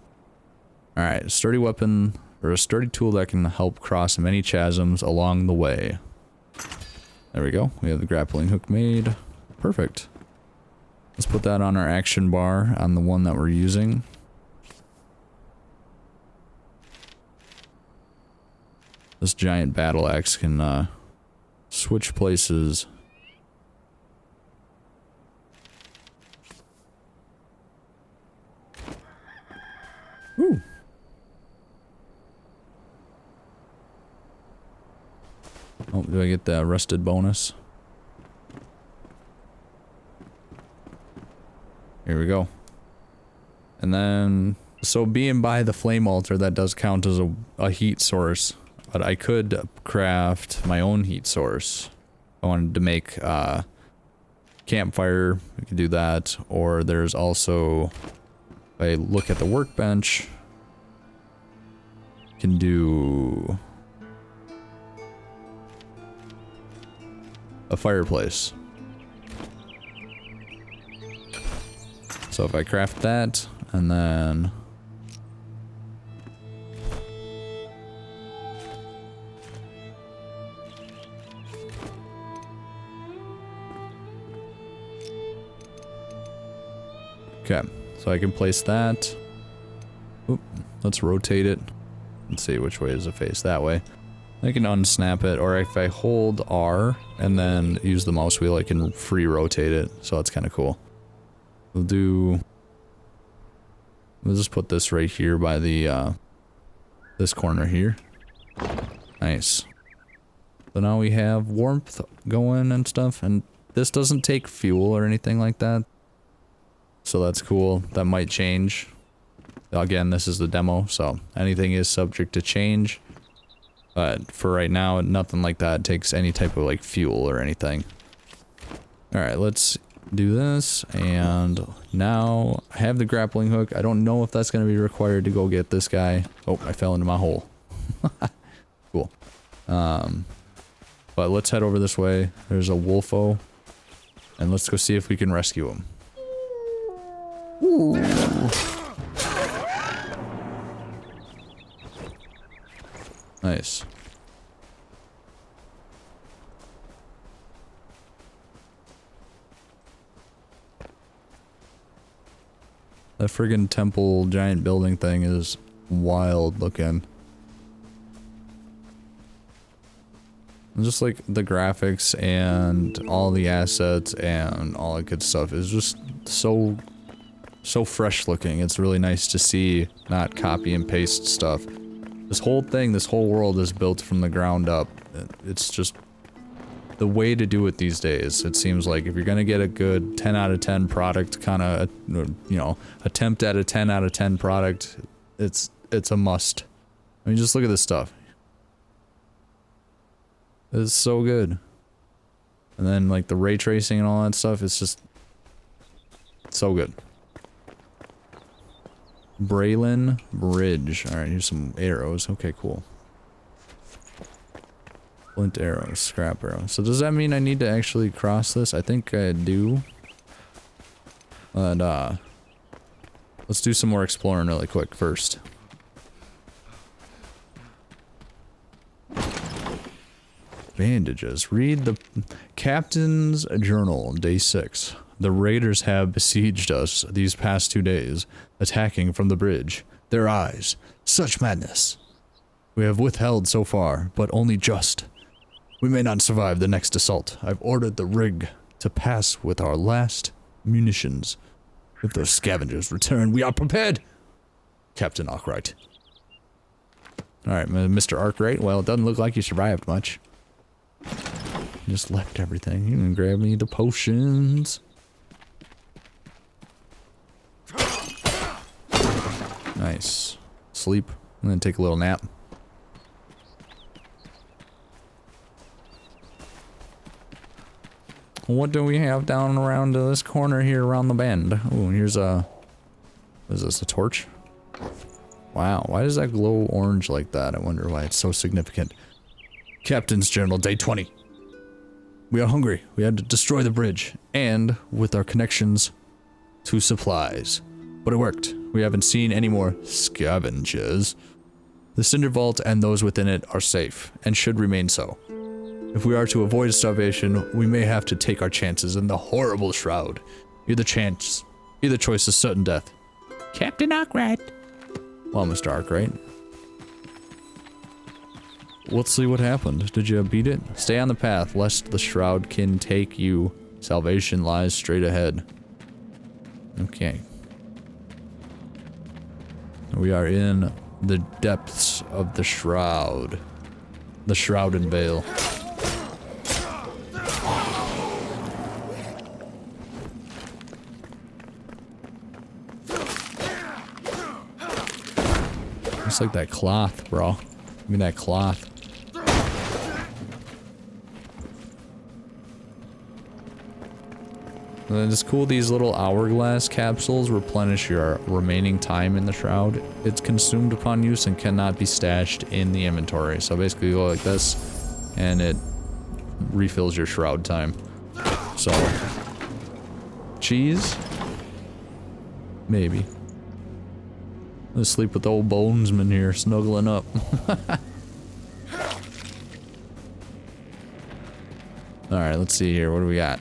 Alright, sturdy weapon. or a sturdy tool that can help cross many chasms along the way. There we go. We have the grappling hook made. Perfect. Let's put that on our action bar on the one that we're using. This giant battle axe can switch places. Woo. Oh, do I get the rusted bonus? Here we go. And then, so being by the flame altar, that does count as a heat source. But I could craft my own heat source. I wanted to make campfire, we could do that. Or there's also, if I look at the workbench, can do a fireplace. So if I craft that, and then okay, so I can place that. Oop, let's rotate it. Let's see which way does it face. That way. I can unsnap it, or if I hold R and then use the mouse wheel, I can free rotate it. So that's kind of cool. We'll just put this right here by the this corner here. Nice. So now we have warmth going and stuff, and this doesn't take fuel or anything like that. So that's cool. That might change. Again, this is the demo, so anything is subject to change. But for right now, nothing like that takes any type of like fuel or anything. Alright, let's do this, and now I have the grappling hook. I don't know if that's going to be required to go get this guy. Oh, I fell into my hole. Cool. But let's head over this way. There's a wolfo, and let's go see if we can rescue him. Ooh. Nice. That friggin' temple giant building thing is wild looking. And just like the graphics and all the assets and all that good stuff is just so fresh looking. It's really nice to see, not copy and paste stuff. This whole thing, this whole world is built from the ground up. It's just the way to do it these days. It seems like if you're gonna get a good 10 out of 10 product, kind of, you know, attempt at a 10 out of 10 product, it's a must. I mean, just look at this stuff. It's so good. And then like the ray tracing and all that stuff, it's just so good. Braylon Bridge. Alright, here's some arrows. Okay, cool. Flint arrows, scrap arrows. So does that mean I need to actually cross this? I think I do. But, let's do some more exploring really quick first. Bandages. Read the Captain's Journal, Day 6. The raiders have besieged us these past 2 days, attacking from the bridge. Their eyes. Such madness. We have withheld so far, but only just. We may not survive the next assault. I've ordered the rig to pass with our last munitions. If those scavengers return, we are prepared. Captain Arkwright. Alright, Mr. Arkwright. Well, it doesn't look like you survived much. You just left everything. You can grab me the potions. Nice. Sleep. And then take a little nap. What do we have down around this corner here around the bend? Oh, here's a... What is this, a torch? Wow, why does that glow orange like that? I wonder why it's so significant. Captain's Journal, Day 20. We are hungry. We had to destroy the bridge. And with our connections to supplies. But it worked. We haven't seen any more scavengers. The Cinder Vault and those within it are safe, and should remain so. If we are to avoid starvation, we may have to take our chances in the horrible shroud. Either choice is certain death. Captain Arkwright. Well, Mr. Arkwright. Let's see what happened. Did you beat it? Stay on the path, lest the shroud can take you. Salvation lies straight ahead. Okay. We are in the depths of the shroud. The Shrouded Vale. It's like that cloth, bro. Give me that cloth. And it's cool, these little hourglass capsules replenish your remaining time in the shroud. It's consumed upon use and cannot be stashed in the inventory. So basically you go like this, and it refills your shroud time. So, cheese? Maybe. Let's sleep with the old bonesman here, snuggling up. Alright, let's see here, what do we got?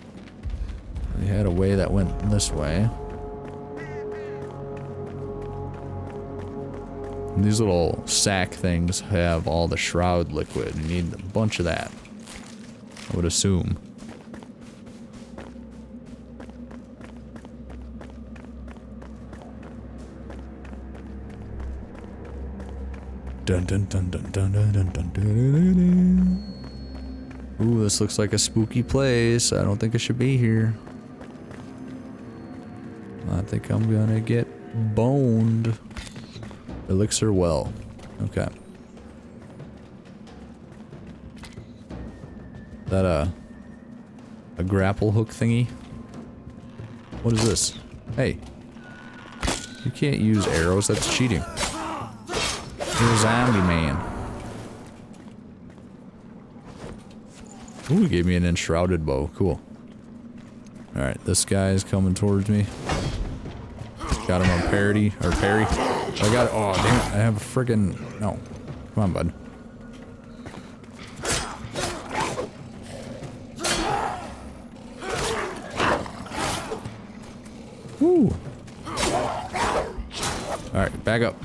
We had a way that went this way. And these little sack things have all the shroud liquid. You need a bunch of that, I would assume. Dun dun dun dun dun dun dun dun dun. Ooh, this looks like a spooky place. I don't think I should be here. I think I'm gonna get boned. Elixir well. Okay. That a grapple hook thingy? What is this? Hey. You can't use arrows, that's cheating. You're a zombie man. Ooh, he gave me an enshrouded bow. Cool. Alright, this guy is coming towards me. Got him on parry. I got it. Oh, damn it. I have a friggin'. No. Come on, bud. Woo. Alright, back up.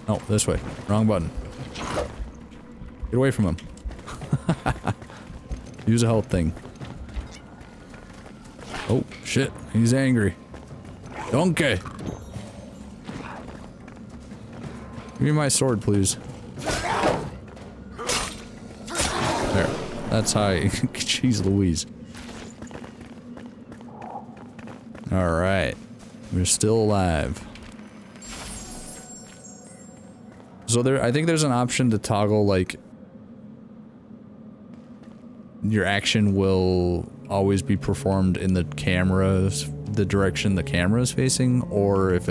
No, this way. Wrong button. Get away from him. Use a health thing. Oh, shit. He's angry. Donkey! Give me my sword, please. There. That's how I... Jeez Louise. Alright. We're still alive. So I think there's an option to toggle, like... Your action will always be performed in the cameras, the direction the camera is facing, or if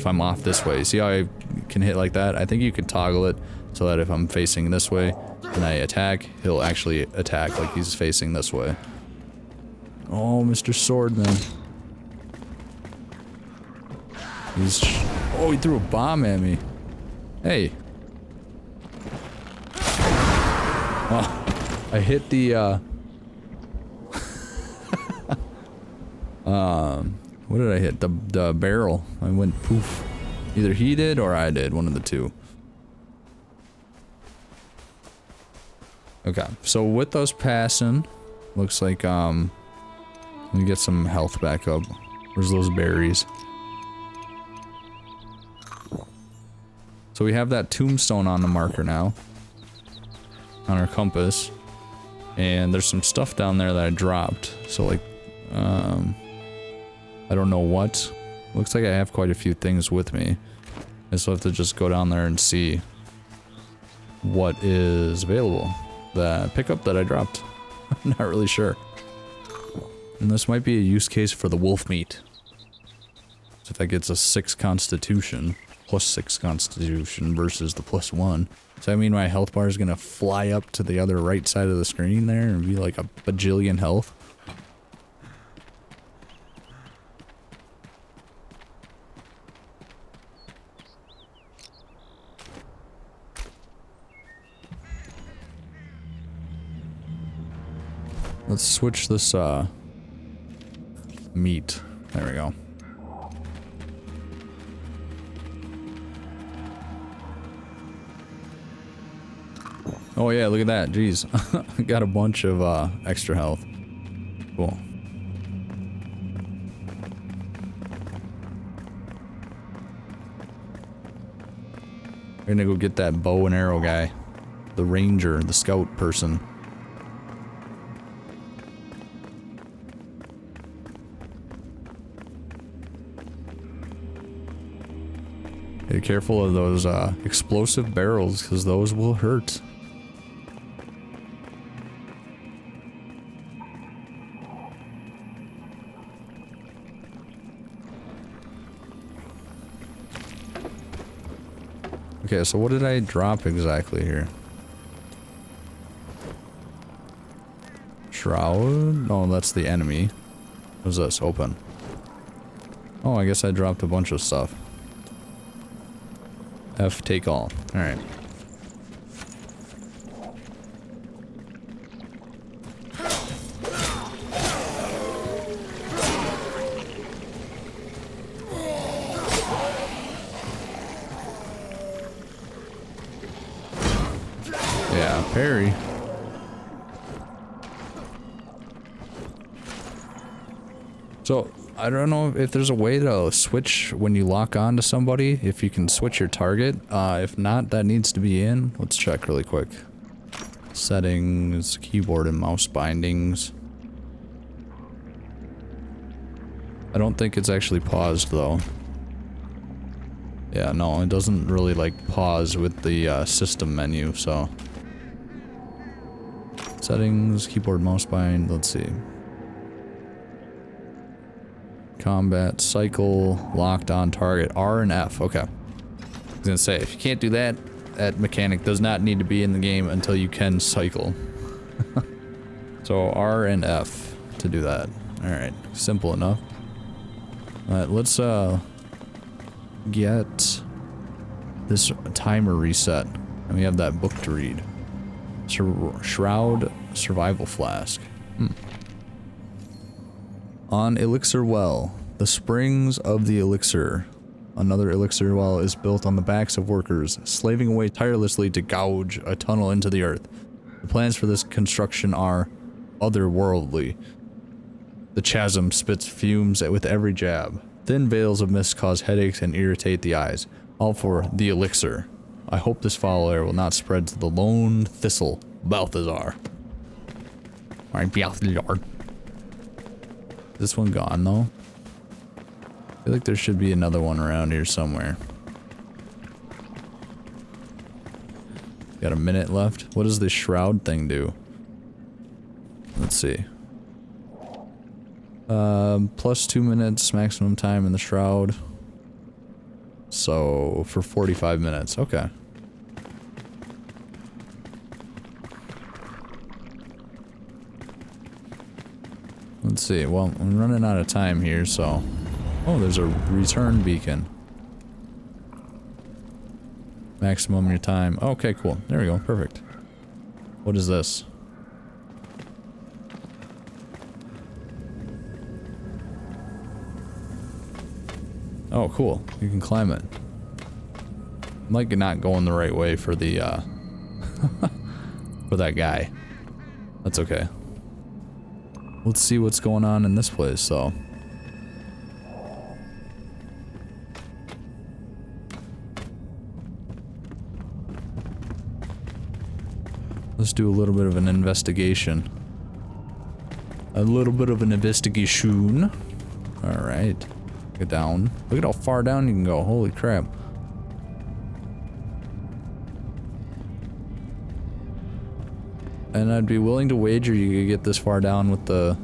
I'm off this way. See how I can hit like that? I think you can toggle it so that if I'm facing this way and I attack, he'll actually attack like he's facing this way. Oh, Mr. Swordman. Oh, he threw a bomb at me. Hey. Oh. I hit the, what did I hit? The barrel. I went poof. Either he did or I did, one of the two. Okay, so with those passing, looks like, let me get some health back up. Where's those berries? So we have that tombstone on the marker now. On our compass. And there's some stuff down there that I dropped. So like, I don't know what. Looks like I have quite a few things with me. I still have to just go down there and see what is available. The pickup that I dropped. I'm not really sure. And this might be a use case for the wolf meat. So if that gets a 6 constitution, plus 6 constitution versus the +1. So I mean my health bar is gonna fly up to the other right side of the screen there and be like a bajillion health. Let's switch this, meat. There we go. Oh yeah, look at that. Jeez. Got a bunch of, extra health. Cool. We're gonna go get that bow and arrow guy. The ranger, the scout person. Be careful of those explosive barrels, because those will hurt. Okay, so what did I drop exactly here? Shroud? Oh, that's the enemy. What's this? Open. Oh, I guess I dropped a bunch of stuff. F, take all. Alright. Yeah, parry. So, I don't know if there's a way to switch when you lock on to somebody, if you can switch your target. If not, that needs to be in. Let's check really quick. Settings, keyboard and mouse bindings. I don't think it's actually paused though. Yeah, no, it doesn't really like pause with the system menu, so. Settings, keyboard, mouse bind, let's see. Combat, cycle, locked on target, R and F, okay. I was gonna say, if you can't do that, that mechanic does not need to be in the game until you can cycle. So R and F to do that. Alright, simple enough. Alright, let's get this timer reset. And we have that book to read. Shroud Survival Flask. On Elixir Well, the springs of the elixir. Another elixir well is built on the backs of workers, slaving away tirelessly to gouge a tunnel into the earth. The plans for this construction are otherworldly. The chasm spits fumes with every jab. Thin veils of mist cause headaches and irritate the eyes. All for the elixir. I hope this foul air will not spread to the lone thistle, Balthazar. Alright, Balthazar. This one gone though? I feel like there should be another one around here somewhere. Got a minute left. What does this shroud thing do? Let's see. Plus 2 minutes maximum time in the shroud. So for 45 minutes. Okay. Let's see. Well, I'm running out of time here, so. Oh, there's a return beacon. Maximum your time. Okay, cool. There we go. Perfect. What is this? Oh, cool. You can climb it. I'm like not going the right way for the, for that guy. That's okay. Let's see what's going on in this place, so. Let's do a little bit of an investigation. A little bit of an investigation. Alright. Get down. Look at how far down you can go. Holy crap. And I'd be willing to wager you could get this far down with the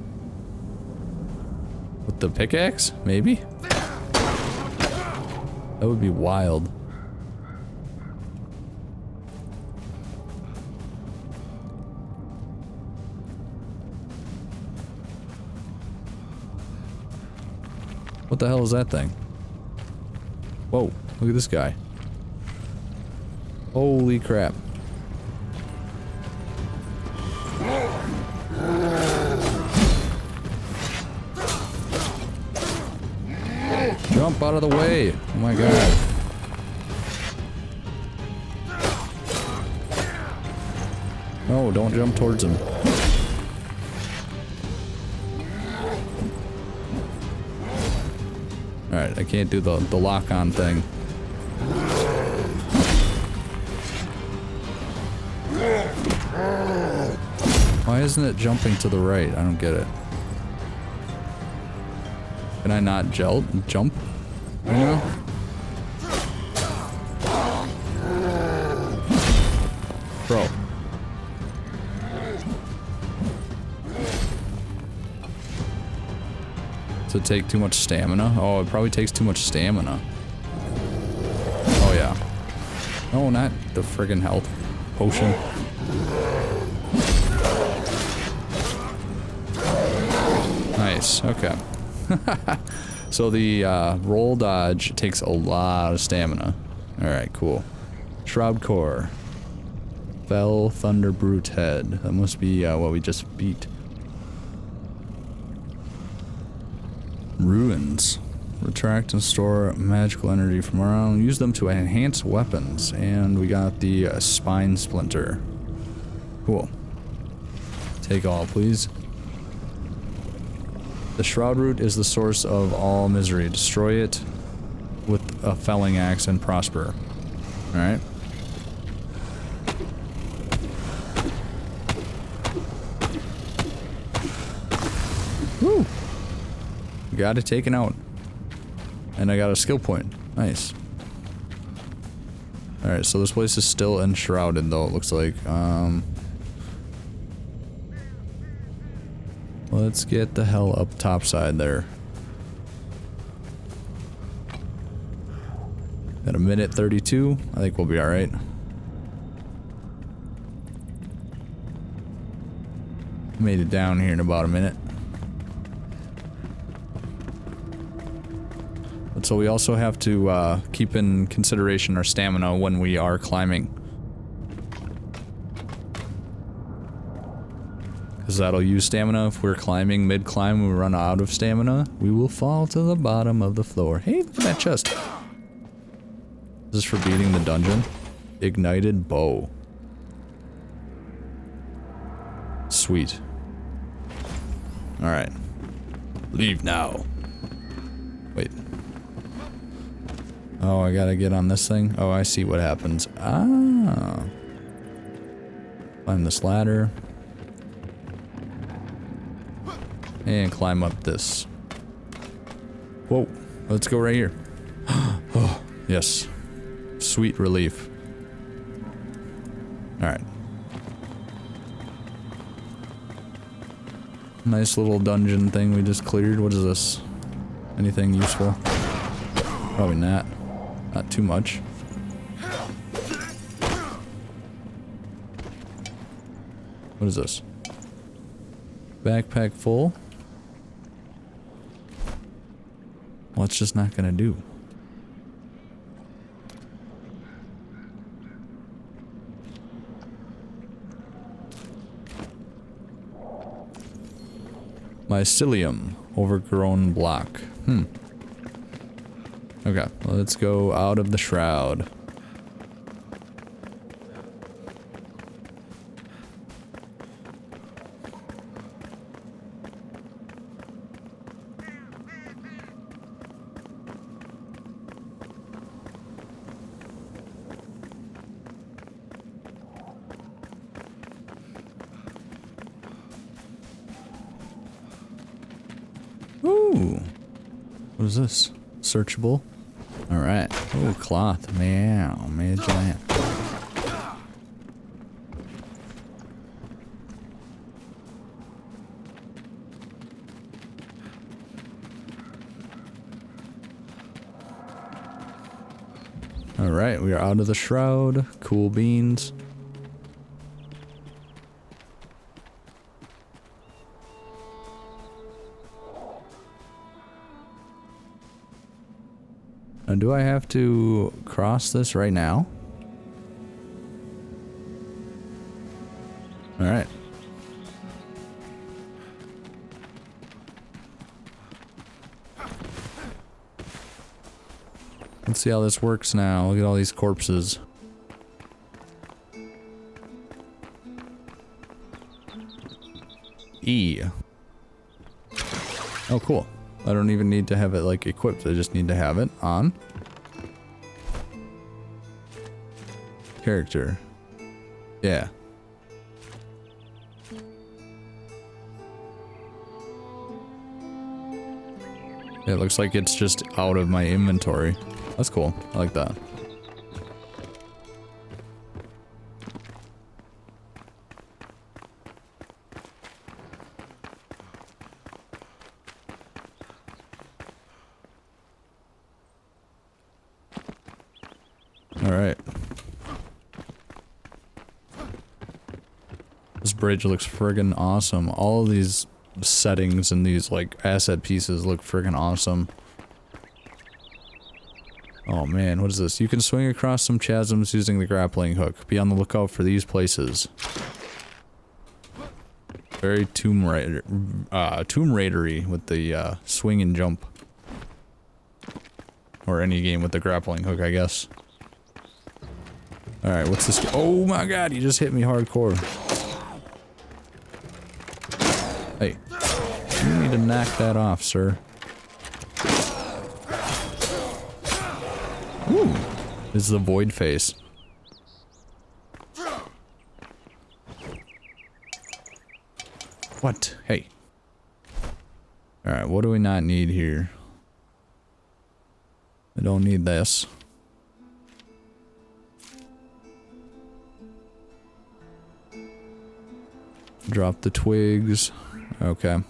pickaxe? Maybe? That would be wild. What the hell is that thing? Whoa, look at this guy. Holy crap. Jump out of the way. Oh my god. No, don't jump towards him. Alright, I can't do the lock-on thing. Why isn't it jumping to the right? I don't get it. Can I not jump? I don't know. Bro. Does it take too much stamina? Oh, it probably takes too much stamina. Oh yeah. No, not the friggin' health potion. Nice, okay. So the roll dodge takes a lot of stamina. Alright, cool. Shroud Core. Fell Thunder Brute Head. That must be what we just beat. Ruins. Retract and store magical energy from around. Use them to enhance weapons. And we got the Spine Splinter. Cool. Take all, please. The Shroud Root is the source of all misery. Destroy it with a felling axe and prosper. Alright. Woo! Got it taken out. And I got a skill point. Nice. Alright, so this place is still enshrouded though, it looks like. Let's get the hell up topside there. At a minute 32, I think we'll be alright. Made it down here in about a minute. But so we also have to keep in consideration our stamina when we are climbing. Because that'll use stamina. If we're climbing mid-climb and we run out of stamina, we will fall to the bottom of the floor. Hey, look at that chest. This is for beating the dungeon. Ignited bow. Sweet. Alright. Leave now. Wait. Oh, I gotta get on this thing? Oh, I see what happens. Ah. Climb this ladder. And climb up this. Whoa. Let's go right here. Oh, yes. Sweet relief. Alright. Nice little dungeon thing we just cleared. What is this? Anything useful? Probably not. Not too much. What is this? Backpack full? Well, it's just not gonna do. Mycelium. Overgrown block. Okay, let's go out of the shroud. Ooh. What is this? Searchable? Alright. Oh, cloth. Meow. Made giant. Alright, we are out of the shroud. Cool beans. Now, do I have to cross this right now? Alright. Let's see how this works now. Look at all these corpses. E. Oh, cool. I don't even need to have it like equipped. I just need to have it on. Character. Yeah. It looks like it's just out of my inventory. That's cool. I like that. Alright. This bridge looks friggin' awesome. All of these settings and these like asset pieces look friggin' awesome. Oh man, what is this? You can swing across some chasms using the grappling hook. Be on the lookout for these places. Very Tomb Raider-y with the swing and jump. Or any game with the grappling hook, I guess. Alright, what's this? Oh my god, you just hit me hardcore. Hey, you need to knock that off, sir. Ooh, this is the void face. What? Hey. Alright, what do we not need here? I don't need this. Drop the twigs. Okay.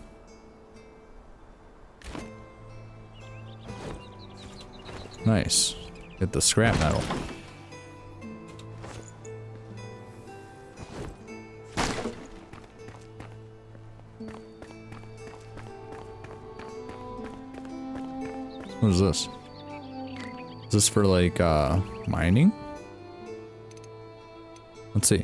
Nice. Get the scrap metal. What is this? Is this for like mining? Let's see.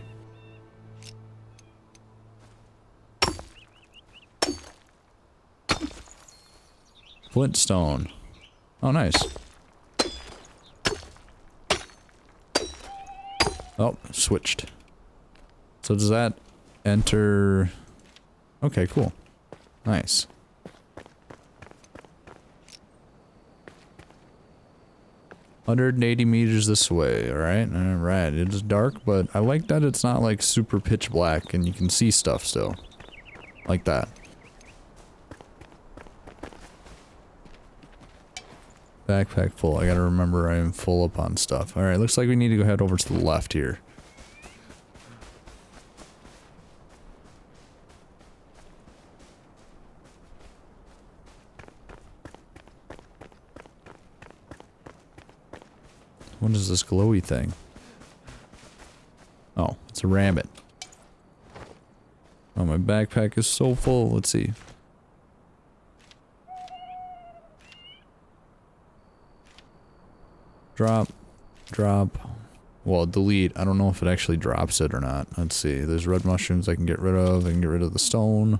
Flintstone. Oh, nice. Oh, switched. So does that enter... Okay, cool. Nice. $180 this way, alright? Alright, it is dark, but I like that it's not like super pitch black and you can see stuff still. Like that. Backpack full. I gotta remember I am full up on stuff. Alright, looks like we need to go head over to the left here. What is this glowy thing? Oh, it's a rabbit. Oh, my backpack is so full. Let's see. Drop. Drop. Well, delete. I don't know if it actually drops it or not. Let's see. There's red mushrooms I can get rid of. I can get rid of the stone.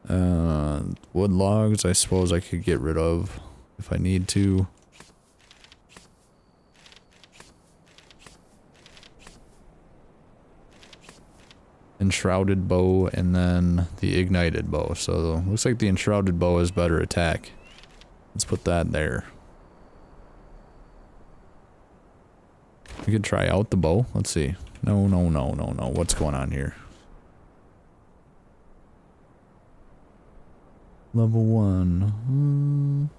Wood logs I suppose I could get rid of if I need to. Enshrouded bow and then the ignited bow. So looks like the enshrouded bow has better attack. Let's put that there. We could try out the bow. Let's see. No. What's going on here? Level 1.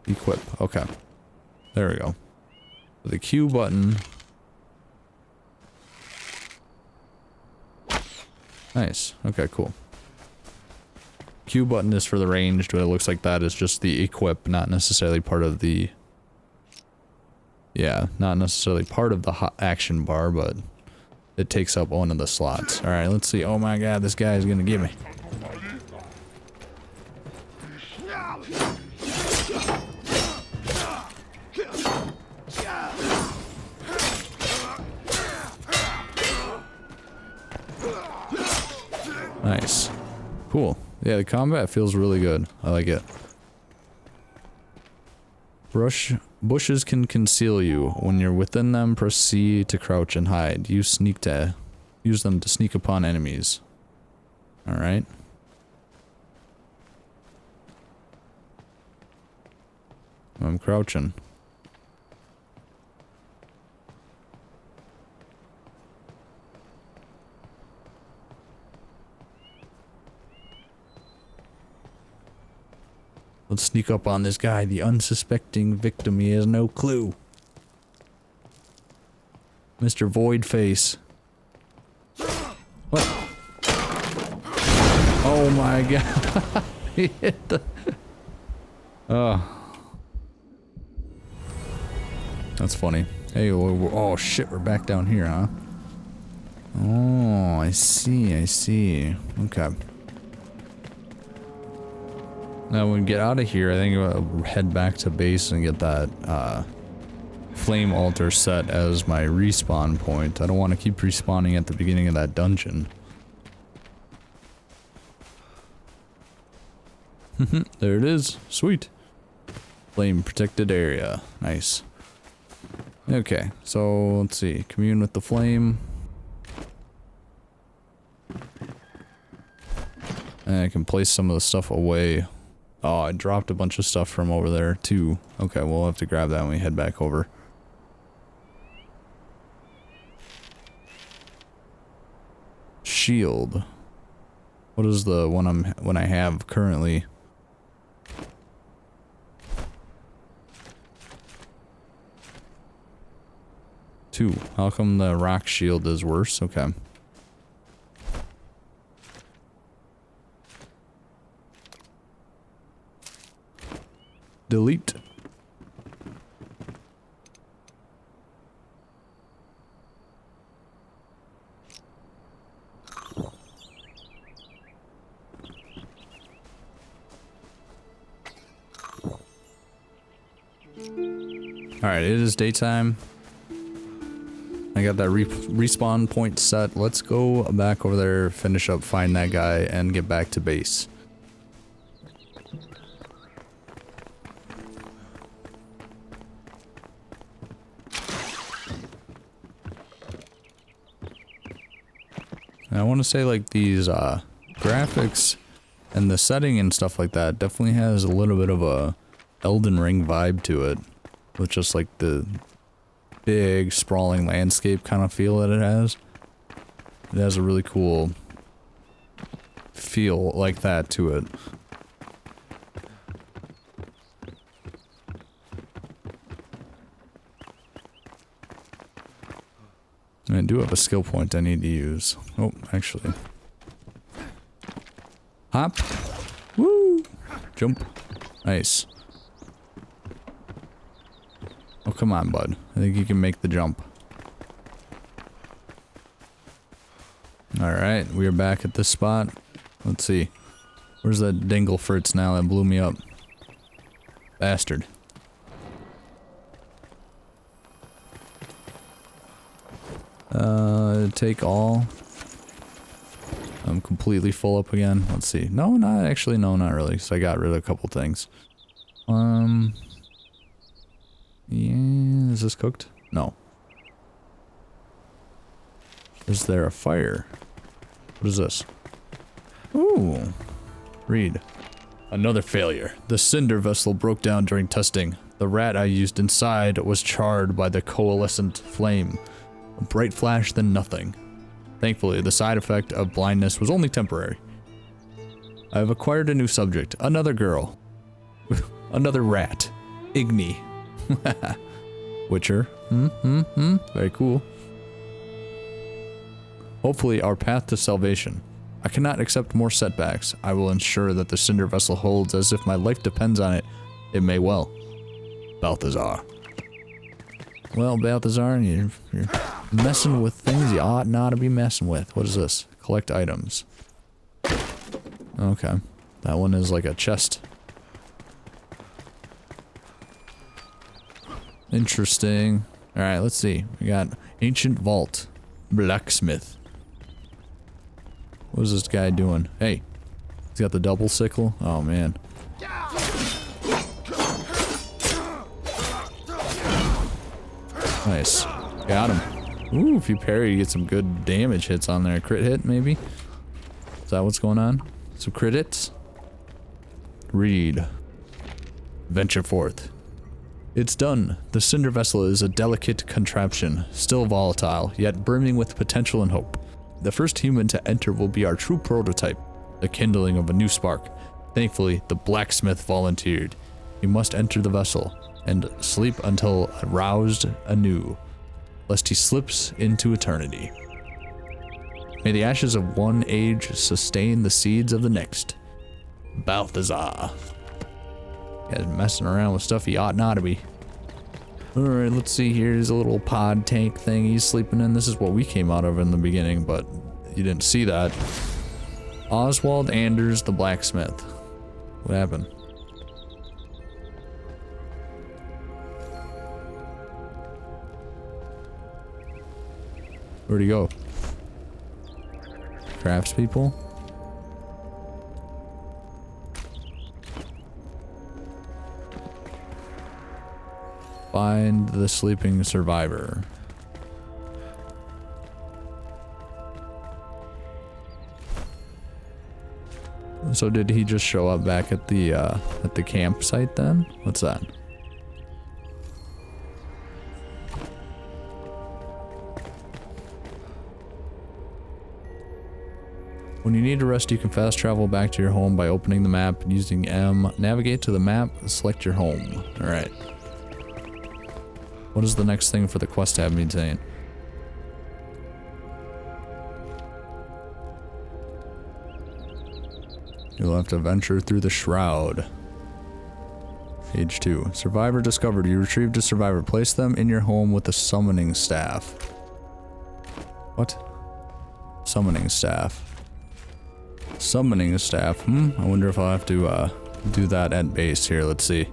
Equip. Okay. There we go. The Q button. Nice. Okay, cool. Q button is for the ranged, but it looks like that is just the equip, not necessarily part of the... Yeah, not necessarily part of the action bar, but it takes up one of the slots. Alright, let's see. Oh my god, this guy is gonna get me. Nice. Cool. Yeah, the combat feels really good. I like it. Bushes can conceal you. When you're within them, proceed to crouch and hide. Use them to sneak upon enemies. Alright. I'm crouching. Let's sneak up on this guy, the unsuspecting victim. He has no clue. Mr. Voidface. What? Oh my god. He hit the... Oh. That's funny. Hey, oh shit, we're back down here, huh? Oh, I see, I see. Okay. Now when we get out of here, I think I'll head back to base and get that flame altar set as my respawn point. I don't want to keep respawning at the beginning of that dungeon. There it is. Sweet. Flame protected area. Nice. Okay, so let's see. Commune with the flame. And I can place some of the stuff away. Oh, I dropped a bunch of stuff from over there too. Okay, we'll have to grab that when we head back over. Shield. What is the one I have currently? Two. How come the rock shield is worse? Okay. Delete. Alright, it is daytime. I got that respawn point set. Let's go back over there, finish up, find that guy, and get back to base. And I want to say, like, these graphics and the setting and stuff like that definitely has a little bit of a Elden Ring vibe to it, with just like the big sprawling landscape kind of feel that it has. It has a really cool feel like that to it. I do have a skill point I need to use. Oh, actually. Hop. Woo! Jump. Nice. Oh, come on, bud. I think you can make the jump. Alright, we are back at this spot. Let's see. Where's that Dinglefritz now that blew me up? Bastard. Take all. I'm completely full up again. Let's see. No, not actually. No, not really. Because I got rid of a couple things. Yeah, is this cooked? No. Is there a fire? What is this? Ooh. Read. Another failure. The cinder vessel broke down during testing. The rat I used inside was charred by the coalescent flame. A bright flash, then nothing. Thankfully, the side effect of blindness was only temporary. I have acquired a new subject. Another girl. Another rat. Igni. Witcher. Very cool. Hopefully our path to salvation. I cannot accept more setbacks. I will ensure that the cinder vessel holds as if my life depends on it. It may well. Balthazar. Well, Balthazar, you're messing with things you ought not to be messing with. What is this? Collect items. Okay. That one is like a chest. Interesting. Alright, let's see. We got Ancient Vault. Blacksmith. What is this guy doing? Hey, he's got the double sickle. Oh man. Nice. Got him. Ooh, if you parry, you get some good damage hits on there. Crit hit, maybe? Is that what's going on? Some crit hits? Read. Venture forth. It's done. The cinder vessel is a delicate contraption, still volatile, yet brimming with potential and hope. The first human to enter will be our true prototype, the kindling of a new spark. Thankfully, the blacksmith volunteered. He must enter the vessel and sleep until aroused anew, lest he slips into eternity. May the ashes of one age sustain the seeds of the next. Balthazar. Guy's messing around with stuff he ought not to be. Alright, let's see here. Here's a little pod tank thing he's sleeping in. This is what we came out of in the beginning, but you didn't see that. Oswald Anders the blacksmith. What happened? Where'd he go? Craftspeople? Find the sleeping survivor. So did he just show up back at the campsite then? What's that? When you need to rest, you can fast travel back to your home by opening the map and using M. Navigate to the map, select your home. Alright. What is the next thing for the quest to have me saying? You'll have to venture through the shroud. Page 2. Survivor discovered. You retrieved a survivor. Place them in your home with a summoning staff. What? Summoning staff. Summoning staff. I wonder if I'll have to do that at base here. Let's see.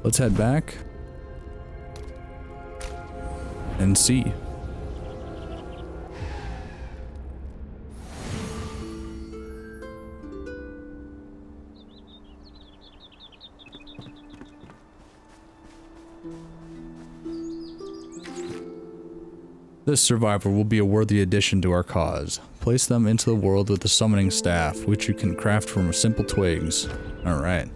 Let's head back and see. This survivor will be a worthy addition to our cause. Place them into the world with the summoning staff, which you can craft from simple twigs. Alright.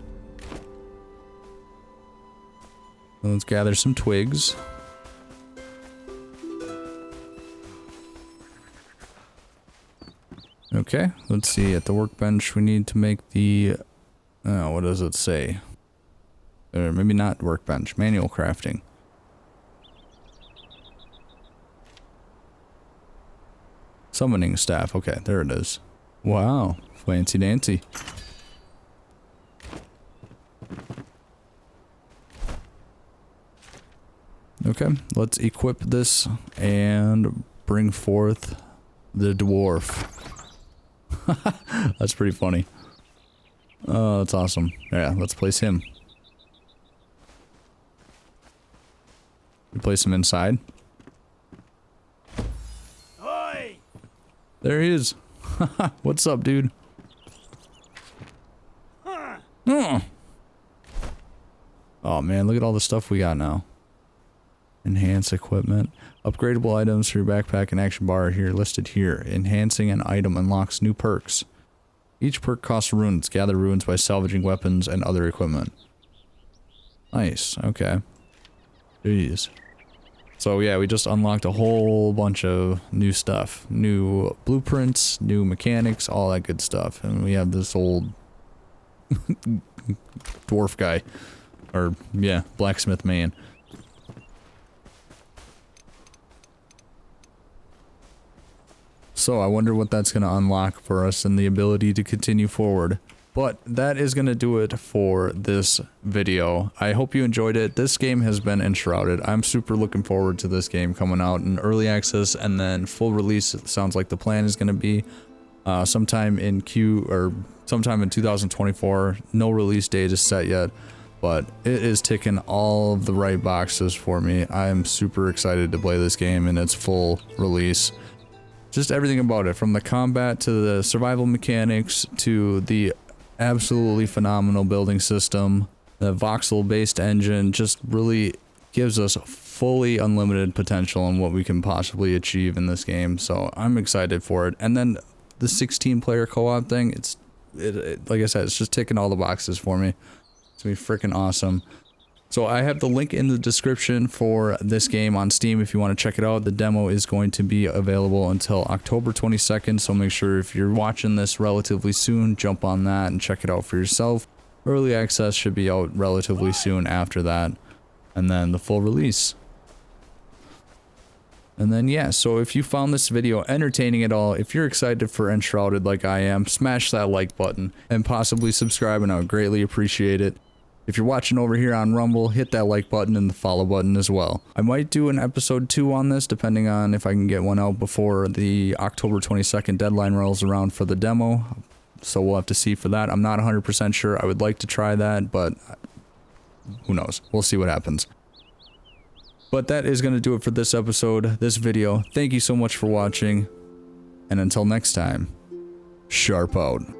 Let's gather some twigs. Okay, let's see. At the workbench, we need to make the... what does it say? Or maybe not workbench. Manual crafting. Summoning staff. Okay, there it is. Wow. Fancy dancy. Okay, let's equip this and bring forth the dwarf. That's pretty funny. Oh, that's awesome. Yeah, let's place him. We place him inside. There he is. What's up, dude? Oh man, look at all the stuff we got now. Enhance equipment. Upgradable items for your backpack and action bar are here listed here. Enhancing an item unlocks new perks. Each perk costs runes. Gather runes by salvaging weapons and other equipment. Nice. Okay. Jeez. So yeah, we just unlocked a whole bunch of new stuff. New blueprints, new mechanics, all that good stuff. And we have this old dwarf guy. Or, yeah, blacksmith man. So I wonder what that's going to unlock for us and the ability to continue forward. But that is going to do it for this video. I hope you enjoyed it. This game has been Enshrouded. I'm super looking forward to this game coming out in early access and then full release. It sounds like the plan is going to be sometime in sometime in 2024. No release date is set yet, but it is ticking all of the right boxes for me. I am super excited to play this game in its full release. just everything about it, from the combat to the survival mechanics to the absolutely phenomenal building system. The Voxel-based engine just really gives us fully unlimited potential in what we can possibly achieve in this game. So I'm excited for it. And then the 16-player co-op thing, like I said, it's just ticking all the boxes for me. It's gonna be freaking awesome. So I have the link in the description for this game on Steam if you want to check it out. The demo is going to be available until October 22nd, so make sure if you're watching this relatively soon, jump on that and check it out for yourself. Early access should be out relatively soon after that, and then the full release. And then yeah, so if you found this video entertaining at all, if you're excited for Enshrouded like I am, smash that like button and possibly subscribe, and I would greatly appreciate it. If you're watching over here on Rumble, hit that like button and the follow button as well. I might do an episode 2 on this, depending on if I can get one out before the October 22nd deadline rolls around for the demo. So we'll have to see for that. I'm not 100% sure. I would like to try that, but who knows? We'll see what happens. But that is going to do it for this episode, this video. Thank you so much for watching. And until next time, sharp out.